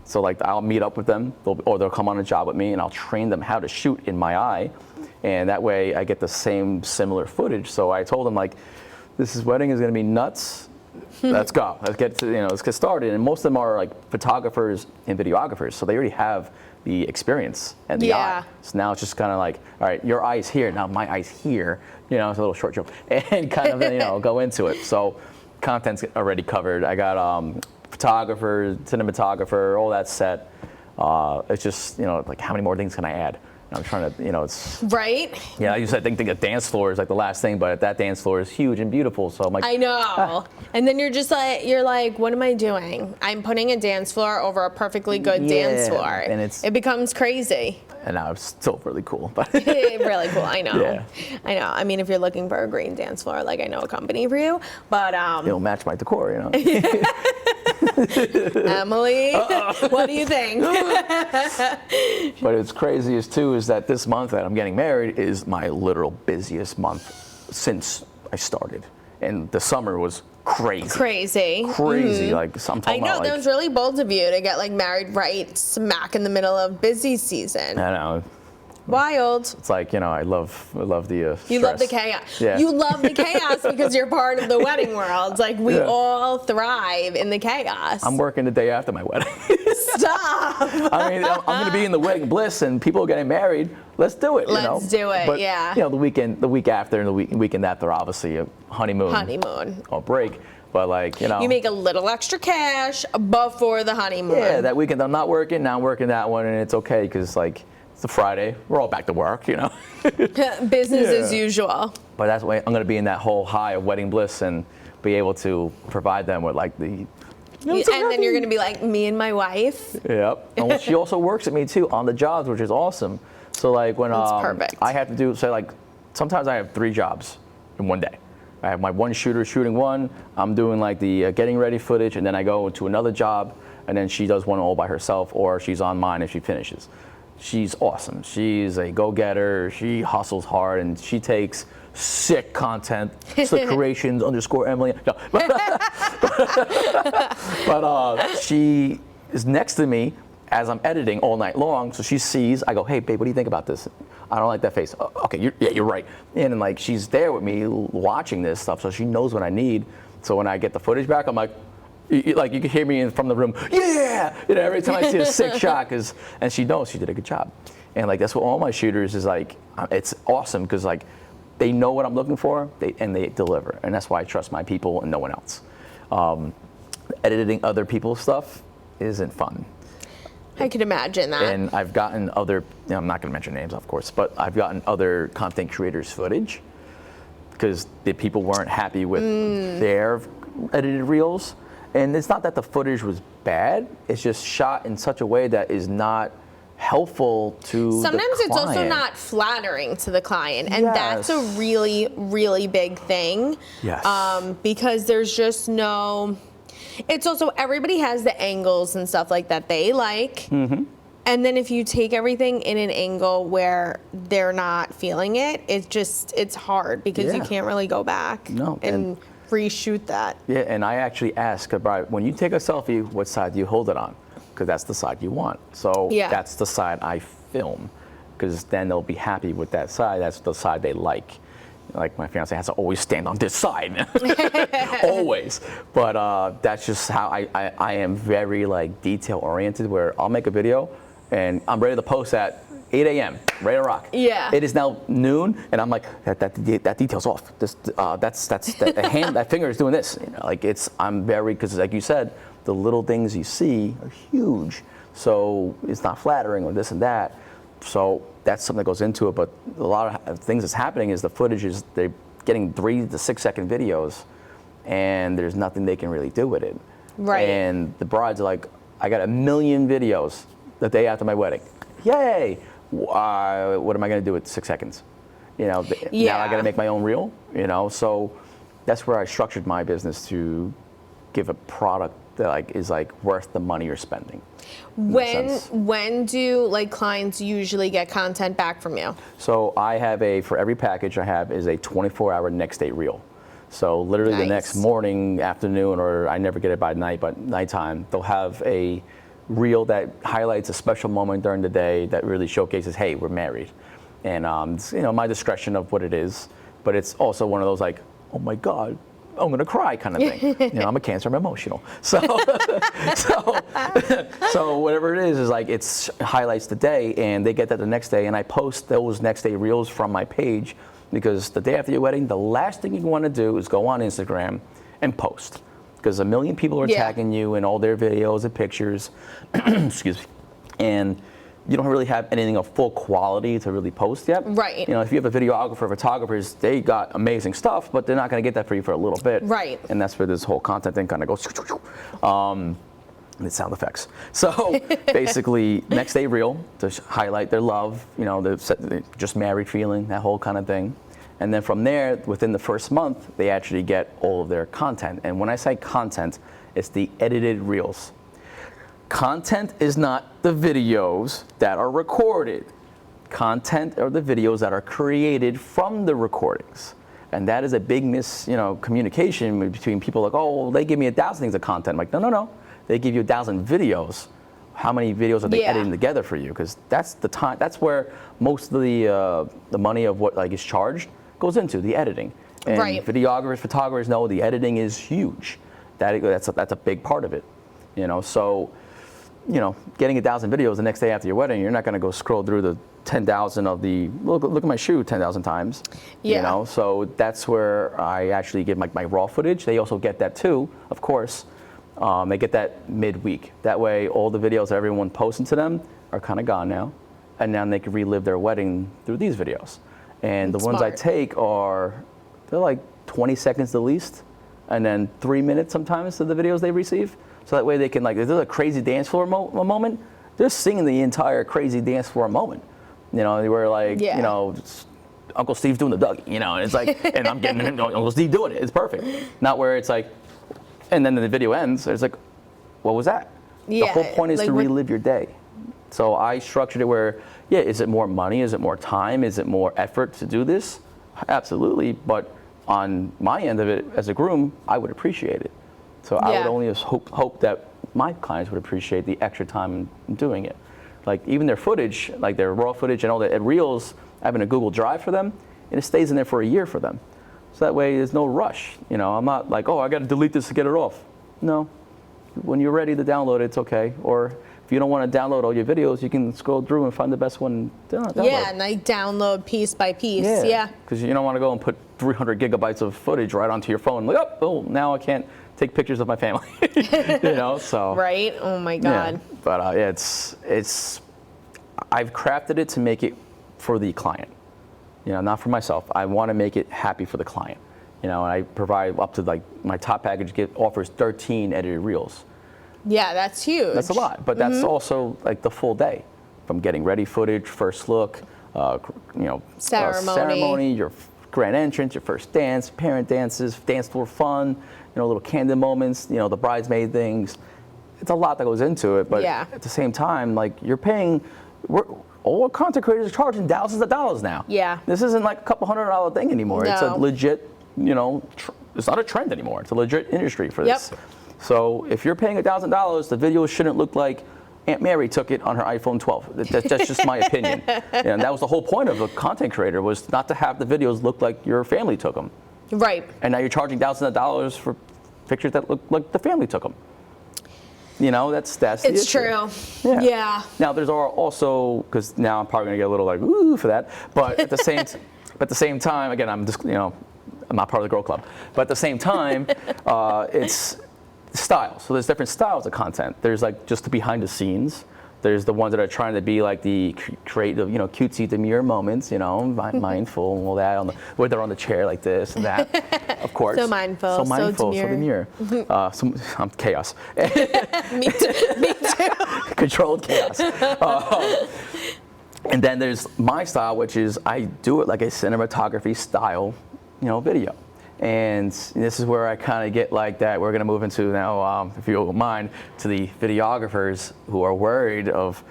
So like I'll meet up with them, or they'll come on a job with me, and I'll train them how to shoot in my eye, and that way I get the same similar footage. So I told them, like, this wedding is gonna be nuts. Let's go. Let's get started. And most of them are like photographers and videographers, so they already have the experience and the eye. So now it's just kind of like, all right, your eye's here, now my eye's here. It's a little short joke, and kind of go into it. So content's already covered. I got photographer, cinematographer, all that set. It's just, like, how many more things can I add? And I'm trying to, it's... Right? Yeah, you said, I think the dance floor is like the last thing, but that dance floor is huge and beautiful, so I'm like... I know. And then you're like, what am I doing? I'm putting a dance floor over a perfectly good dance floor. And it becomes crazy. And now it's still really cool. But really cool, I know. Yeah. I know. I mean, if you're looking for a green dance floor, like, I know a company for you, but... It'll match my decor, Emily, what do you think? But it's craziest too is that this month that I'm getting married is my literal busiest month since I started, and the summer was crazy. Mm-hmm. Like I'm talking I know, about, that was really bold of you to get like married right smack in the middle of busy season. I know. Wild. It's like, I love the stress. You love the chaos. Yeah. You love the chaos because you're part of the wedding world. Like, we all thrive in the chaos. I'm working the day after my wedding. Stop. I mean, I'm going to be in the wedding bliss, and people are getting married. Let's do it. Let's do it. But, yeah. The week after, and the weekend after, obviously a honeymoon or break. But like, you make a little extra cash before the honeymoon. Yeah, that weekend I'm not working. Now I'm working that one, and it's okay because like. It's a Friday. We're all back to work, Business as usual. But that's why I'm going to be in that whole high of wedding bliss and be able to provide them with like the. And then you're going to be like, me and my wife. Yep. And she also works with me too on the jobs, which is awesome. So like when perfect. I have to do, say like, sometimes I have 3 jobs in one day. I have my one shooter shooting one. I'm doing like the getting ready footage, and then I go to another job, and then she does one all by herself, or she's on mine if she finishes. She's awesome. She's a go-getter. She hustles hard, and she takes sick content. Slick Creations _Emily. No. But she is next to me as I'm editing all night long. So she sees. I go, hey, babe, what do you think about this? I don't like that face. Oh, okay, you're right. And like she's there with me watching this stuff, so she knows what I need. So when I get the footage back, I'm like. You can hear me from the room, yeah! Every time I see a sick shot, and she knows she did a good job. And like that's what all my shooters is like, it's awesome because like they know what I'm looking for, and they deliver. And that's why I trust my people and no one else. Editing other people's stuff isn't fun. I could imagine that. And I've gotten other, I'm not gonna mention names of course, but I've gotten other content creators' footage because the people weren't happy with their edited reels. And it's not that the footage was bad, it's just shot in such a way that is not helpful to Sometimes the it's also client. not flattering to the client, and that's a really, really big thing. Yes. Because there's just no, it's also, everybody has the angles and stuff like that they like. Mm-hmm. And then if you take everything in an angle where they're not feeling it, it's hard because you can't really go back and reshoot that. Yeah, and I actually ask about when you take a selfie, what side do you hold it on? Because that's the side you want. So that's the side I film, because then they'll be happy with that side. That's the side they like. Like my fiance has to always stand on this side, always. But that's just how I am very like detail oriented. Where I'll make a video, and I'm ready to post at 8 a.m. ready to rock. Yeah. It is now noon, and I'm like that detail's off. This that's the hand, that finger is doing this. You know, like I'm very, because like you said, the little things you see are huge. So it's not flattering or this and that. So that's something that goes into it. But a lot of things that's happening is the footage is they're getting 3 to 6 second videos, and there's nothing they can really do with it. Right. And the brides are like, I got 1 million videos the day after my wedding. Yay! What am I going to do with 6 seconds? You know, now I got to make my own reel. You know, so that's where I structured my business to give a product that is worth the money you're spending. When do like clients usually get content back from you? So I have for every package I have is a 24-hour next day reel. So literally the next morning, afternoon, or I never get it by night, but nighttime, they'll have a reel that highlights a special moment during the day that really showcases, hey, we're married. And it's, my discretion of what it is, but it's also one of those like, oh my God, I'm gonna cry kind of thing. I'm a Cancer, I'm emotional. So, so whatever it is like it highlights the day, and they get that the next day, and I post those next day reels from my page, because the day after your wedding, the last thing you want to do is go on Instagram and post, because 1 million people are tagging you in all their videos and pictures. Excuse me, and you don't really have anything of full quality to really post yet. Right. If you have a videographer, photographers, they got amazing stuff, but they're not going to get that for you for a little bit. Right. And that's where this whole content thing kind of goes. And it's sound effects. So basically, next day reel to highlight their love, the just married feeling, that whole kind of thing. And then from there, within the first month, they actually get all of their content. And when I say content, it's the edited reels. Content is not the videos that are recorded. Content are the videos that are created from the recordings. And that is a big communication between people like, oh, well, they give me 1,000 things of content. I'm like, no. They give you 1,000 videos. How many videos are they editing together for you? Because that's the time. That's where most of the money of what is charged goes into the editing. And videographers, photographers know the editing is huge. That's a big part of it. So. Getting 1,000 videos the next day after your wedding, you're not going to go scroll through the 10,000 of the look at my shoe 10,000 times. So that's where I actually give my raw footage. They also get that too, of course. They get that midweek. That way, all the videos that everyone posting to them are kind of gone now, and now they can relive their wedding through these videos. And the ones I take they're like 20 seconds the least, and then 3 minutes sometimes to the videos they receive. So that way they can, if there's a crazy dance floor moment, they're singing the entire crazy dance floor moment. Where Uncle Steve's doing the Dougie, and it's like, and I'm getting Uncle Steve doing it. It's perfect. Not where it's like, and then the video ends. It's like, what was that? The whole point is to relive your day. So I structured it where, is it more money? Is it more time? Is it more effort to do this? Absolutely. But on my end of it, as a groom, I would appreciate it. So I would only hope that my clients would appreciate the extra time in doing it. Like even their footage, like their raw footage and all the reels, I have in a Google Drive for them, and it stays in there for a year for them. So that way there's no rush. I'm not like, oh, I got to delete this to get it off. No. When you're ready to download it, it's okay. Or if you don't want to download all your videos, you can scroll through and find the best one to download. Yeah, and I download piece by piece. Yeah. Because you don't want to go and put 300 gigabytes of footage right onto your phone. Like, oh, now I can't take pictures of my family. So. Right? Oh my God. Yeah. But it's I've crafted it to make it for the client. Not for myself. I want to make it happy for the client. And I provide up to my top package offers 13 edited reels. Yeah, that's huge. That's a lot, but that's also the full day, from getting ready footage, first look, ceremony, your grand entrance, your first dance, parent dances, dance floor fun, little candid moments, the bridesmaid things. It's a lot that goes into it, but at the same time, you're paying. All content creators are charging thousands of dollars now. Yeah. This isn't a couple $100 thing anymore. No. It's a legit, it's not a trend anymore. It's a legit industry for this. Yep. So if you're paying $1,000, the video shouldn't look like Aunt Mary took it on her iPhone 12. That's just my opinion. And that was the whole point of a content creator, was not to have the videos look like your family took them. Right. And now you're charging thousands of dollars for pictures that look like the family took them. You know, that's the issue. It's true. Yeah. Now there's also, because now I'm probably gonna get a little like ooh for that, but at the same time, again, I'm just, I'm not part of the Grow Club, but at the same time, it's style. So there's different styles of content. There's like just the behind the scenes. There's the ones that are trying to be like the creative, cutesy demure moments, mindful and all that, where they're on the chair like this and that, of course. So mindful, so demure. I'm chaos. Me too. Controlled chaos. And then there's my style, which is I do it like a cinematography style, video. And this is where I kind of get like that. We're going to move into now, if you don't mind, to the videographers who are worried of,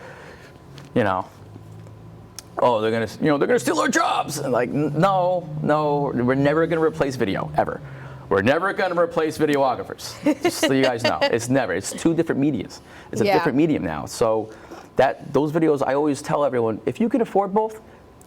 oh, they're going to steal our jobs. And like, no, we're never going to replace video ever. We're never going to replace videographers. Just so you guys know, it's two different mediums. It's a different medium now. So those videos, I always tell everyone, if you can afford both,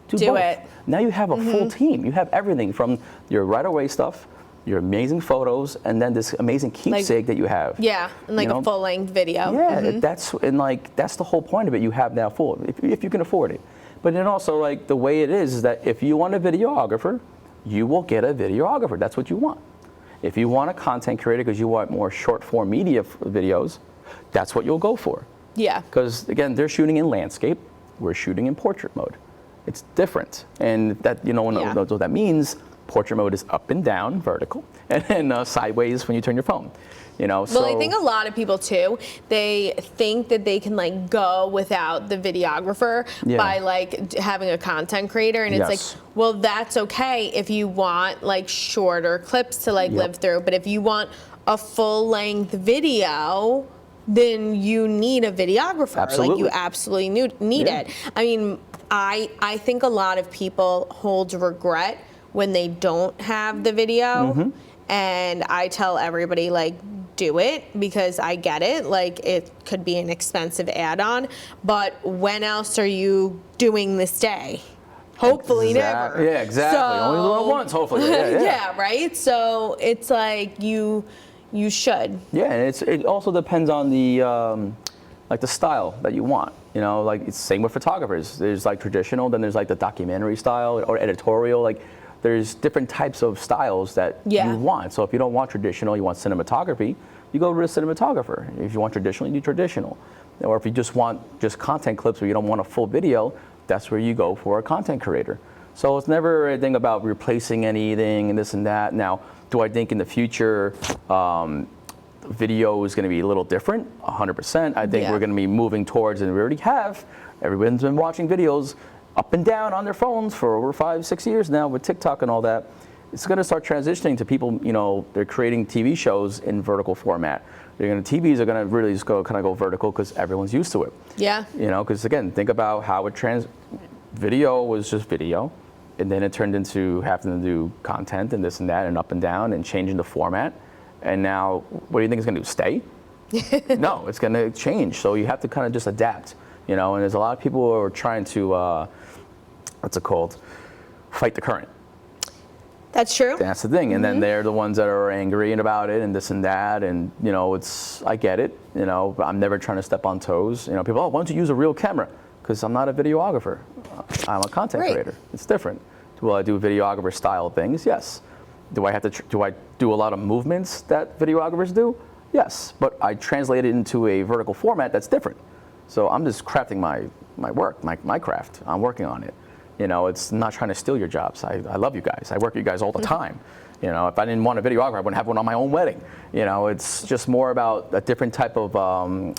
do both. it. Now you have a full team. You have everything from your right away stuff, your amazing photos, and then this amazing keepsake that you have. Yeah, and like a full length video. Yeah, that's the whole point of it. You have now full, if you can afford it. But then also like the way it is that if you want a videographer, you will get a videographer. That's what you want. If you want a content creator because you want more short form media videos, that's what you'll go for. Yeah. Because again, they're shooting in landscape. We're shooting in portrait mode. It's different, and that what that means. Portrait mode is up and down, vertical, and then sideways when you turn your phone. Well, I think a lot of people too, they think that they can like go without the videographer by like having a content creator, and it's like, well, that's okay if you want like shorter clips to like live through, but if you want a full length video, then you need a videographer. Absolutely. Like you absolutely need it. I mean, I think a lot of people hold regret when they don't have the video, and I tell everybody like, do it, because I get it, like it could be an expensive add-on, but when else are you doing this day? Hopefully never. Yeah, exactly. Only do it once, hopefully. Yeah, right? So it's like you should. Yeah, and it also depends on the like the style that you want. Like it's same with photographers. There's like traditional, then there's like the documentary style or editorial. Like there's different types of styles that you want. So if you don't want traditional, you want cinematography, you go to a cinematographer. If you want traditional, you do traditional. Or if you just want content clips or you don't want a full video, that's where you go for a content creator. So it's never anything about replacing anything and this and that. Now, do I think in the future video is going to be a little different? 100%. I think we're going to be moving towards, and we already have, everyone's been watching videos up and down on their phones for over 5-6 years now with TikTok and all that. It's going to start transitioning to people, they're creating TV shows in vertical format. TVs are going to really just go vertical because everyone's used to it. Yeah. Because again, think about how video was just video, and then it turned into having to do content and this and that and up and down and changing the format. And now, what do you think it's going to do? Stay? No, it's going to change. So you have to kind of just adapt, And there's a lot of people who are trying to, what's it called? Fight the current. That's true. That's the thing. And then they're the ones that are angry about it and this and that. And, I get it. I'm never trying to step on toes. People, why don't you use a real camera? Because I'm not a videographer. I'm a content creator. It's different. Will I do videographer style things? Yes. Do I do a lot of movements that videographers do? Yes. But I translate it into a vertical format that's different. So I'm just crafting my work, my craft. I'm working on it. It's not trying to steal your jobs. I love you guys. I work with you guys all the time. If I didn't want a videographer, I wouldn't have one on my own wedding. It's just more about a different type of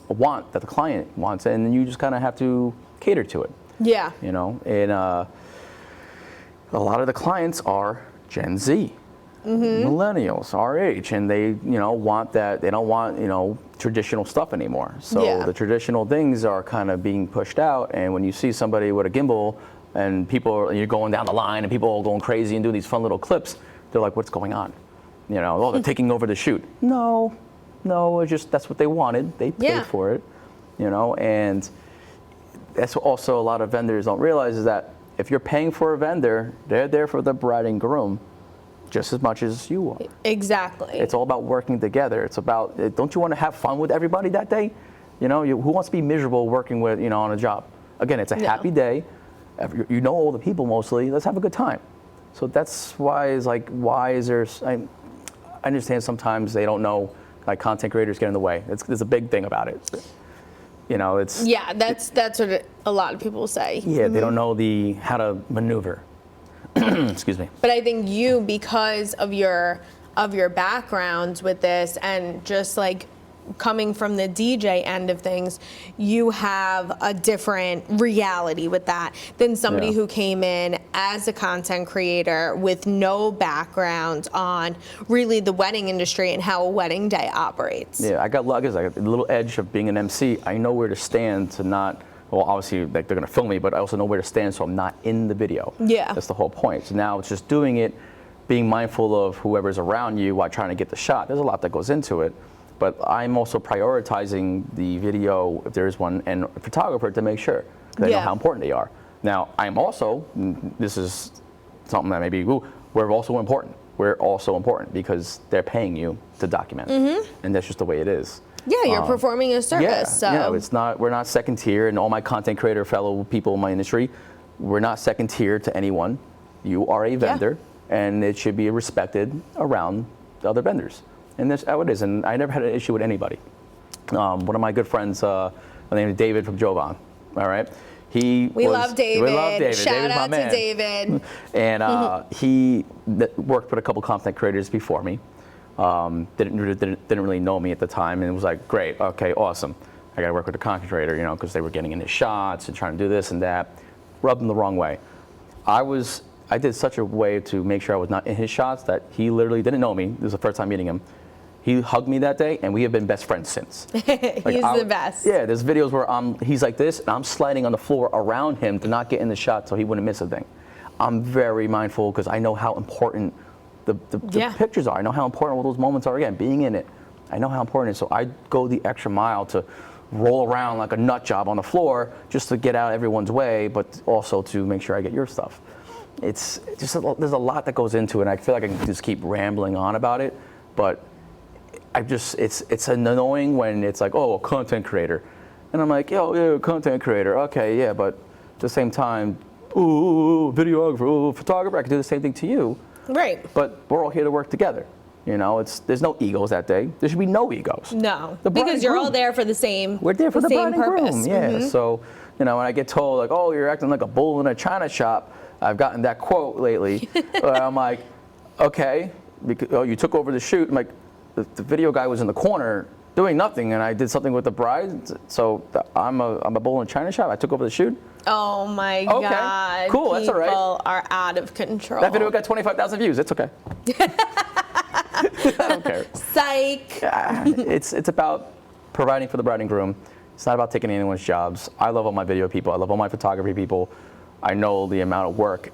want that the client wants, and you just kind of have to cater to it. Yeah. And a lot of the clients are Gen Z, millennials, our age, and they want that. They don't want traditional stuff anymore. So the traditional things are kind of being pushed out. And when you see somebody with a gimbal and you're going down the line and people are going crazy and doing these fun little clips, they're like, what's going on? You know, oh, they're taking over the shoot. No, it's just that's what they wanted. They paid for it, you know, and that's what also a lot of vendors don't realize is that if you're paying for a vendor, they're there for the bride and groom just as much as you are. Exactly. It's all about working together. It's about, don't you want to have fun with everybody that day? You know, who wants to be miserable working with, you know, on a job? Again, it's a happy day. You know all the people mostly. Let's have a good time. So that's why is like, why is there, I understand sometimes they don't know, like content creators get in the way. There's a big thing about it. You know, it's. Yeah, that's what a lot of people say. Yeah, they don't know how to maneuver. Excuse me. But I think you, because of your background with this and just like coming from the DJ end of things, you have a different reality with that than somebody who came in as a content creator with no background on really the wedding industry and how a wedding day operates. Yeah, I got a little edge of being an MC. I know where to stand to not, well, obviously like they're gonna film me, but I also know where to stand so I'm not in the video. Yeah. That's the whole point. So now it's just doing it, being mindful of whoever's around you while trying to get the shot. There's a lot that goes into it. But I'm also prioritizing the video, if there is one, and a photographer to make sure, because I know how important they are. Now, I'm also, this is something that maybe, we're also important. We're also important because they're paying you to document. And that's just the way it is. Yeah, you're performing a service. It's not, we're not second tier, and all my content creator fellow people in my industry, we're not second tier to anyone. You are a vendor, and it should be respected around the other vendors. And that's how it is, and I never had an issue with anybody. One of my good friends, my name is David from Jovan, all right? We love David. Shout out to David. And he worked with a couple content creators before me. Didn't really know me at the time, and it was like, great, okay, awesome. I got to work with a content creator, you know, because they were getting into shots and trying to do this and that. Rubbed them the wrong way. I did such a way to make sure I was not in his shots that he literally didn't know me. This was the first time meeting him. He hugged me that day, and we have been best friends since. He's the best. Yeah, there's videos where he's like this, and I'm sliding on the floor around him to not get in the shot so he wouldn't miss a thing. I'm very mindful because I know how important the pictures are. I know how important all those moments are, again, being in it. I know how important it is, so I go the extra mile to roll around like a nut job on the floor just to get out everyone's way, but also to make sure I get your stuff. It's just, there's a lot that goes into it, and I feel like I can just keep rambling on about it, but it's annoying when it's like, oh, a content creator. And I'm like, yeah, content creator, okay, yeah, but at the same time, videographer, photographer, I can do the same thing to you. Right. But we're all here to work together. You know, there's no egos that day. There should be no egos. No, because you're all there for the same. We're there for the same bride and purpose. groom. Yeah. So, you know, when I get told like, oh, you're acting like a bull in a china shop, I've gotten that quote lately. I'm like, okay, because you took over the shoot. I'm like, the video guy was in the corner doing nothing, and I did something with the bride. So I'm a bull in a china shop. I took over the shoot. Oh my God. Cool. That's all right. People are out of control. That video got 25,000 views. It's okay. I don't care. Psych. It's about providing for the bride and groom. It's not about taking anyone's jobs. I love all my video people. I love all my photography people. I know the amount of work,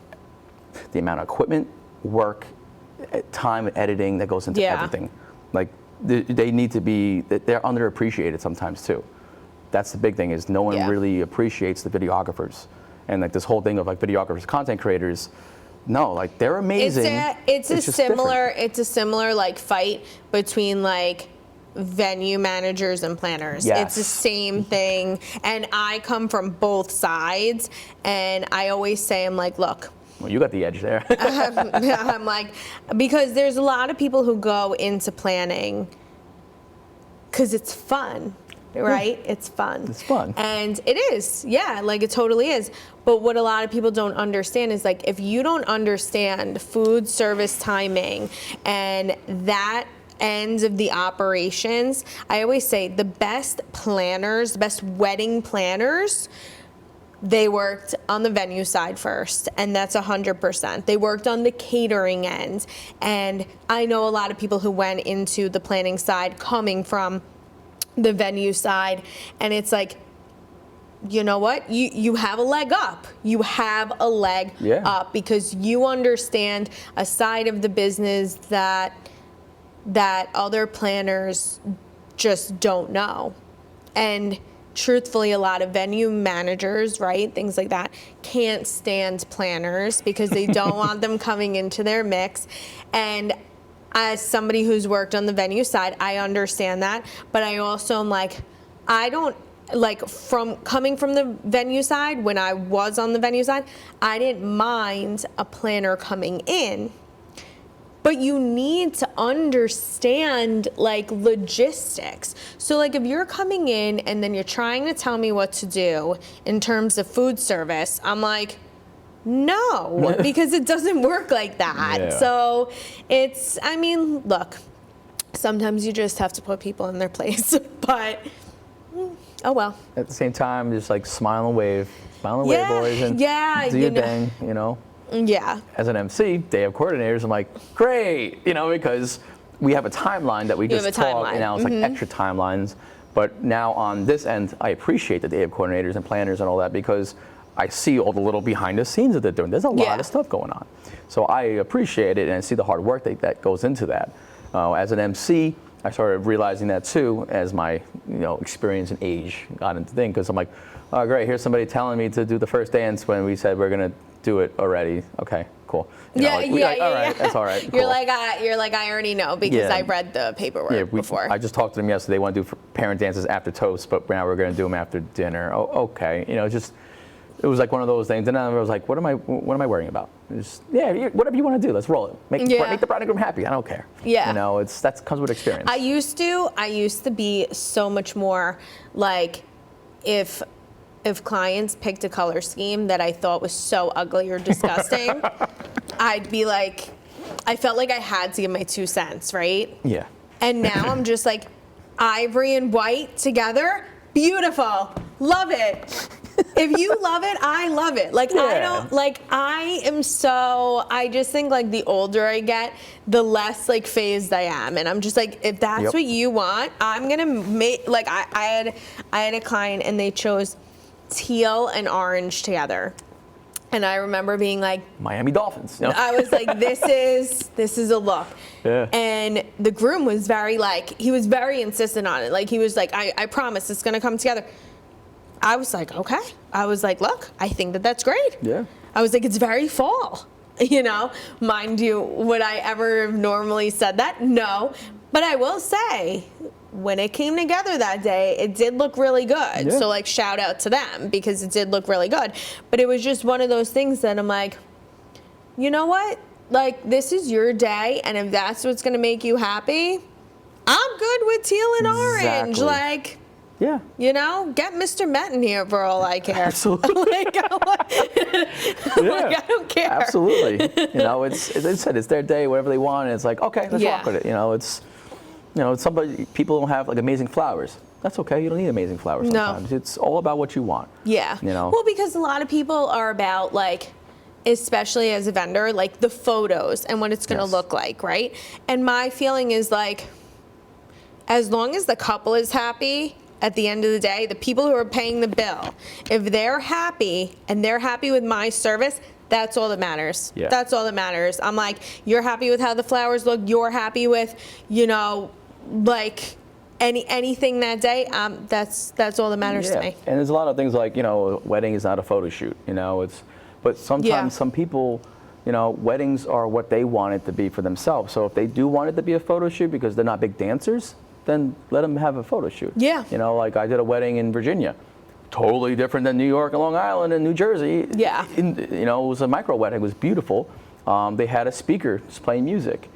the amount of equipment, work, time, and editing that goes into everything. Like they need to be, they're underappreciated sometimes too. That's the big thing, is no one really appreciates the videographers. And like this whole thing of like videographers, content creators, no, like they're amazing. It's a similar like fight between like venue managers and planners. Yes. It's the same thing, and I come from both sides, and I always say, I'm like, look, well, you got the edge there. I'm like, because there's a lot of people who go into planning because it's fun, right? It's fun. It's fun. And it is, like it totally is. But what a lot of people don't understand is like, if you don't understand food service timing and that ends of the operations, I always say the best planners, the best wedding planners, they worked on the venue side first, and that's 100%. They worked on the catering end, and I know a lot of people who went into the planning side coming from the venue side, and it's like, you know what? You have a leg up. You have a leg up because you understand a side of the business that that other planners just don't know. And truthfully, a lot of venue managers, right, things like that, can't stand planners because they don't want them coming into their mix. And as somebody who's worked on the venue side, I understand that, but I also am like, I don't, like, from coming from the venue side, when I was on the venue side, I didn't mind a planner coming in. But you need to understand, like, logistics. So, like, if you're coming in and then you're trying to tell me what to do in terms of food service, I'm like, no, because it doesn't work like that. Yeah. So it's, I mean, look, sometimes you just have to put people in their place, but oh well. At the same time, just like smile and wave, Yeah, boys, and yeah, do you your know. thing, you know. Yeah. As an MC, they have coordinators. I'm like, great, you know, because we have a timeline that we You have just a talk, timeline. and now it's like extra timelines. But now on this end, I appreciate that they have coordinators and planners and all that, because I see all the little behind the scenes that they're doing. There's a lot of stuff going on. So I appreciate it, and I see the hard work that goes into that. As an MC, I started realizing that too, as my experience and age got into thing, because I'm like, oh great, here's somebody telling me to do the first dance when we said we're gonna do it already. Okay, cool. All right, that's all right. You're cool. like, I already know because I read the paperwork before. I just talked to them yesterday. They want to do parent dances after toast, but now we're gonna do them after dinner. Oh, okay. It was like one of those things, and then I was like, "What am I worrying about? Just, whatever you want to do, let's roll it. Make the bride and groom happy. I don't care. Yeah, that comes with experience. I used to be so much more like, if clients picked a color scheme that I thought was so ugly or disgusting, I'd be like, I felt like I had to give my 2 cents, right? Yeah. And now I'm just like, ivory and white together, beautiful, love it. If you love it, I love it. Like, I just think, like, the older I get, the less, like, phased I am. And I'm just like, if that's what you want, I'm going to make, like, I had a client and they chose teal and orange together. And I remember being like, Miami Dolphins. No. I was like, this is a look. Yeah. And the groom was he was very insistent on it. Like, he was like, I promise it's going to come together. I was like, okay. I was like, look, I think that's great. Yeah. I was like, it's very fall. Mind you, would I ever have normally said that? No. But I will say, when it came together that day, it did look really good. Yeah. So, like, shout out to them because it did look really good. But it was just one of those things that I'm like, you know what? Like, this is your day, and if that's what's going to make you happy, I'm good with teal and orange. Like, yeah. Get Mr. Met in here for all I care. Absolutely. Like, I don't care. Absolutely. As I said, it's their day, whatever they want, and it's like, okay, let's rock with it. People don't have, like, amazing flowers. That's okay. You don't need amazing flowers sometimes. No. It's all about what you want. Yeah. Well, because a lot of people are about, like, especially as a vendor, like, the photos and what it's going to look like, right? And my feeling is, like, as long as the couple is happy, at the end of the day, the people who are paying the bill, if they're happy and they're happy with my service, that's all that matters. Yeah. That's all that matters. I'm like, you're happy with how the flowers look. You're happy with, like, anything that day. That's all that matters to me. And there's a lot of things like, a wedding is not a photo shoot. But sometimes some people, weddings are what they want it to be for themselves. So if they do want it to be a photo shoot because they're not big dancers, then let them have a photo shoot. Yeah. Like I did a wedding in Virginia. Totally different than New York and Long Island and New Jersey. Yeah. It was a micro wedding. It was beautiful. They had a speaker just playing music.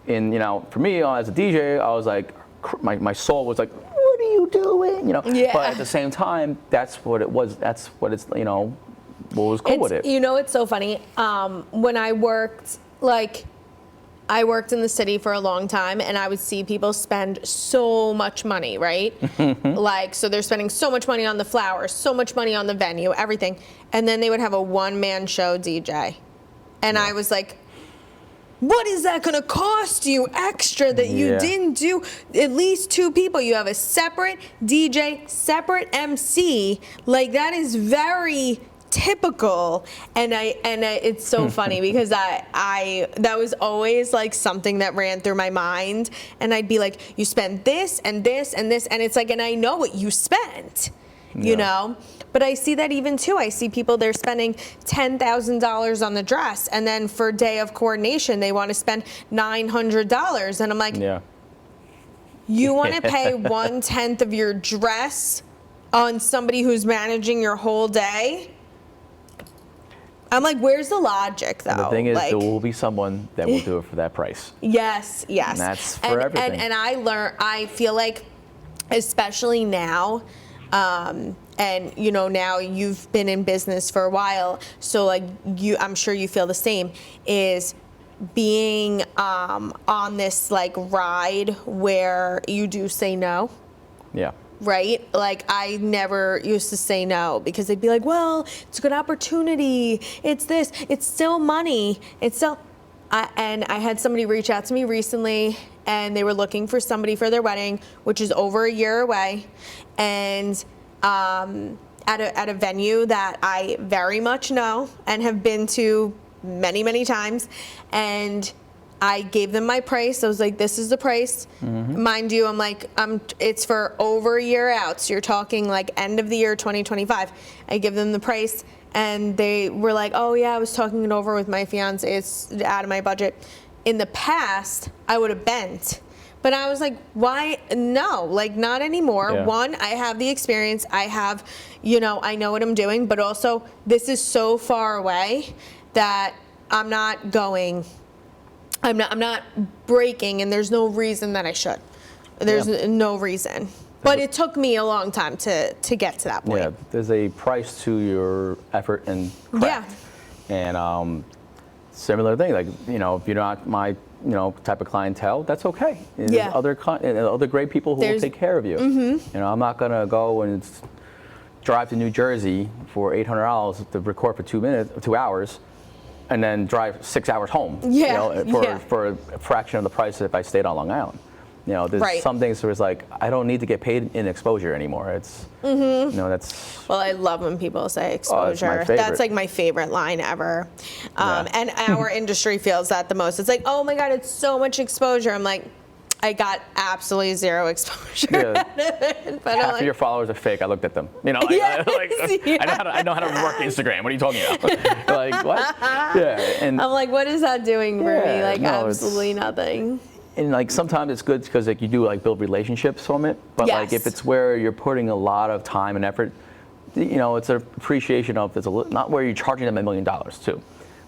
And, for me, as a DJ, I was like, my soul was like, what are you doing? Yeah. But at the same time, that's what it was. That's what it's, what was cool with it. It's so funny. When I worked in the city for a long time, and I would see people spend so much money, right? Like, so they're spending so much money on the flowers, so much money on the venue, everything. And then they would have a one-man show DJ. And I was like, what is that going to cost you extra that you didn't do at least 2 people? You have a separate DJ, separate MC. Like, that is very typical. And it's so funny because I that was always like something that ran through my mind, and I'd be like, you spent this and this and this, and it's like, and I know what you spent, you know. But I see that even too. I see people, they're spending $10,000 on the dress, and then for day of coordination they want to spend $900, and I'm like, you want to pay 1/10 of your dress on somebody who's managing your whole day? I'm like, where's the logic, though? And the thing is, there will be someone that will do it for that price. Yes. And that's for everything. And I feel like, especially now, and you know, now you've been in business for a while, so like I'm sure you feel the same, is being on this like ride where you do say no. Yeah. Right? Like, I never used to say no because they'd be like, well, it's a good opportunity. It's this. It's still money. It's still. And I had somebody reach out to me recently, and they were looking for somebody for their wedding, which is over a year away, and at a venue that I very much know and have been to many, many times. And I gave them my price. I was like, this is the price. Mind you, I'm like, it's for over a year out. So you're talking like end of the year 2025. I give them the price, and they were like, oh yeah, I was talking it over with my fiance. It's out of my budget. In the past, I would have bent. But I was like, why? No, like, not anymore. Yeah. One, I have the experience. I have, you know, I know what I'm doing. But also, this is so far away that I'm not going. I'm not breaking, and there's no reason that I should. There's no reason. But it took me a long time to get to that point. Yeah, there's a price to your effort and craft. Yeah. And similar thing, like, you know, if you're not my, type of clientele, that's okay. There's other great people who will take care of you. You know, I'm not gonna go and drive to New Jersey for $800 to record for 2 hours, and then drive 6 hours home. For a fraction of the price if I stayed on Long Island. You know, there's some things where it's like, I don't need to get paid in exposure anymore. It's, that's. Well, I love when people say exposure. That's my favorite. That's like my favorite line ever. And our industry feels that the most. It's like, oh my God, it's so much exposure. I'm like, I got absolutely zero exposure out of it. But half of your followers are fake. I looked at them. You know, I know how to work Instagram. What are you talking about? Like, what? Yeah. And I'm like, what is that doing for me? Like, absolutely nothing. And like sometimes it's good because like you do like build relationships from it, but like if it's where you're putting a lot of time and effort, it's an appreciation of not where you're charging them $1 million too.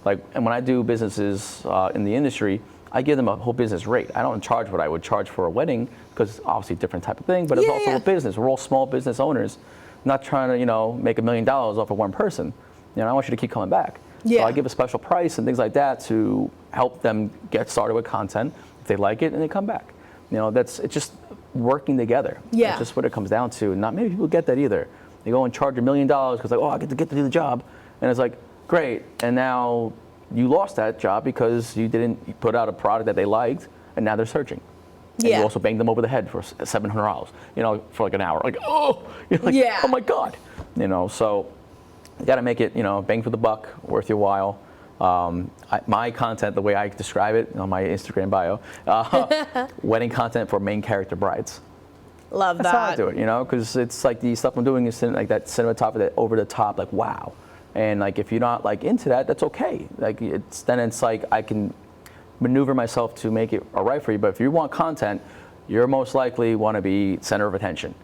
Like, and when I do businesses in the industry, I give them a whole business rate. I don't charge what I would charge for a wedding because obviously different type of thing, but it's also a business. We're all small business owners, not trying to make $1 million off of one person. I want you to keep coming back. So I give a special price and things like that to help them get started with content. If they like it, and they come back. It's just working together. Yeah. That's just what it comes down to. Not many people get that either. They go and charge $1 million because like, I get to do the job, and it's like, great, and now you lost that job because you didn't put out a product that they liked, and now they're searching. And you also bang them over the head for $700, for like an hour. Like, oh my God, So you got to make it, bang for the buck, worth your while. My content, the way I describe it on my Instagram bio, wedding content for main character brides. Love that. That's how I do it, because it's like the stuff I'm doing is like that cinematography, that over the top, like wow. And like if you're not like into that, that's okay. Like it's like I can maneuver myself to make it all right for you. But if you want content, you're most likely want to be center of attention.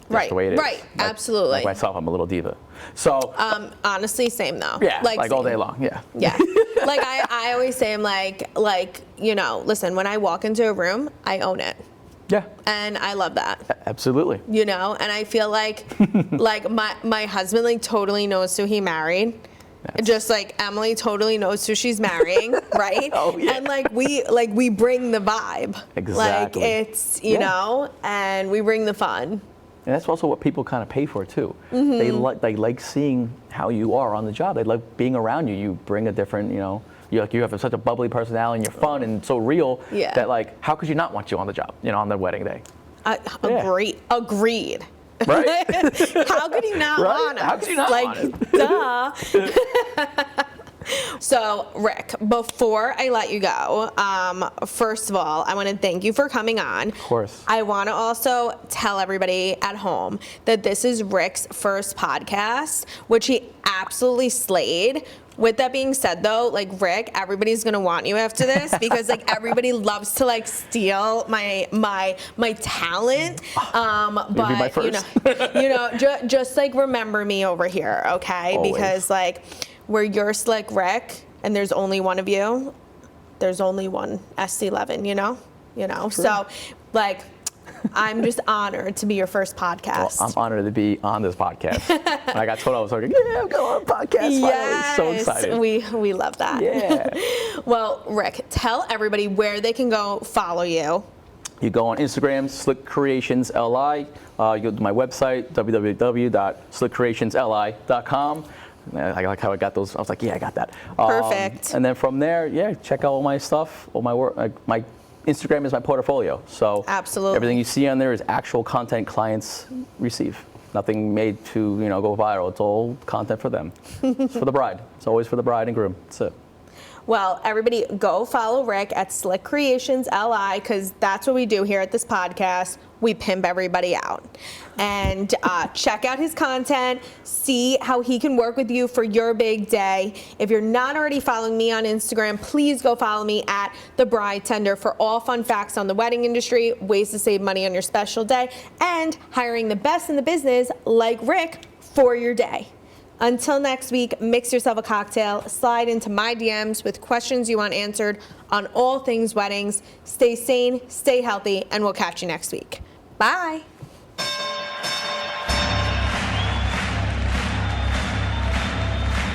That's the way it is. Right, absolutely. Like myself, I'm a little diva. So honestly, same though. Yeah, like all day long. Yeah. Yeah. Like I always say, I'm like, listen, when I walk into a room, I own it. Yeah. And I love that. Absolutely. And I feel like like my husband like totally knows who he married. Just like Emily totally knows who she's marrying, right? Oh yeah. And like we bring the vibe. Exactly. Like it's and we bring the fun. And that's also what people kind of pay for too. They like seeing how you are on the job. They like being around you. You bring a different, you have such a bubbly personality and you're fun and so real that like how could you not want you on the job, on the wedding day? Agreed. Right? How could you not Right? want us? How could you not like, want duh. So, Rick, before I let you go, first of all, I want to thank you for coming on. Of course. I want to also tell everybody at home that this is Rick's first podcast, which he absolutely slayed. With that being said, though, like, Rick, everybody's gonna want you after this because, like, everybody loves to, like, steal my talent. Maybe my first. Just like remember me over here, okay? Always. Because, like, where you're Slick Rick and there's only one of you, there's only one Estee Levin, you know. So, like, I'm just honored to be your first podcast. Well, I'm honored to be on this podcast. When I got told I was like, yeah, I'm going on a podcast. Yes, finally. So excited. We love that. Yeah. Well, Rick, tell everybody where they can go follow you. You go on Instagram, Slick Creations LI. You go to my website, www.slickcreationsli.com. I like how I got those. I was like, yeah, I got that. Perfect. And then from there, yeah, check out all my stuff, all my work. My Instagram is my portfolio. So absolutely, everything you see on there is actual content clients receive. Nothing made to go viral. It's all content for them. It's for the bride. It's always for the bride and groom. That's it. Well, everybody go follow Rick at Slick Creations LI because that's what we do here at this podcast. We pimp everybody out. And check out his content. See how he can work with you for your big day. If you're not already following me on Instagram, please go follow me at the Bridetender for all fun facts on the wedding industry, ways to save money on your special day, and hiring the best in the business like Rick for your day. Until next week, mix yourself a cocktail, slide into my DMs with questions you want answered on all things weddings. Stay sane, stay healthy, and we'll catch you next week. Bye.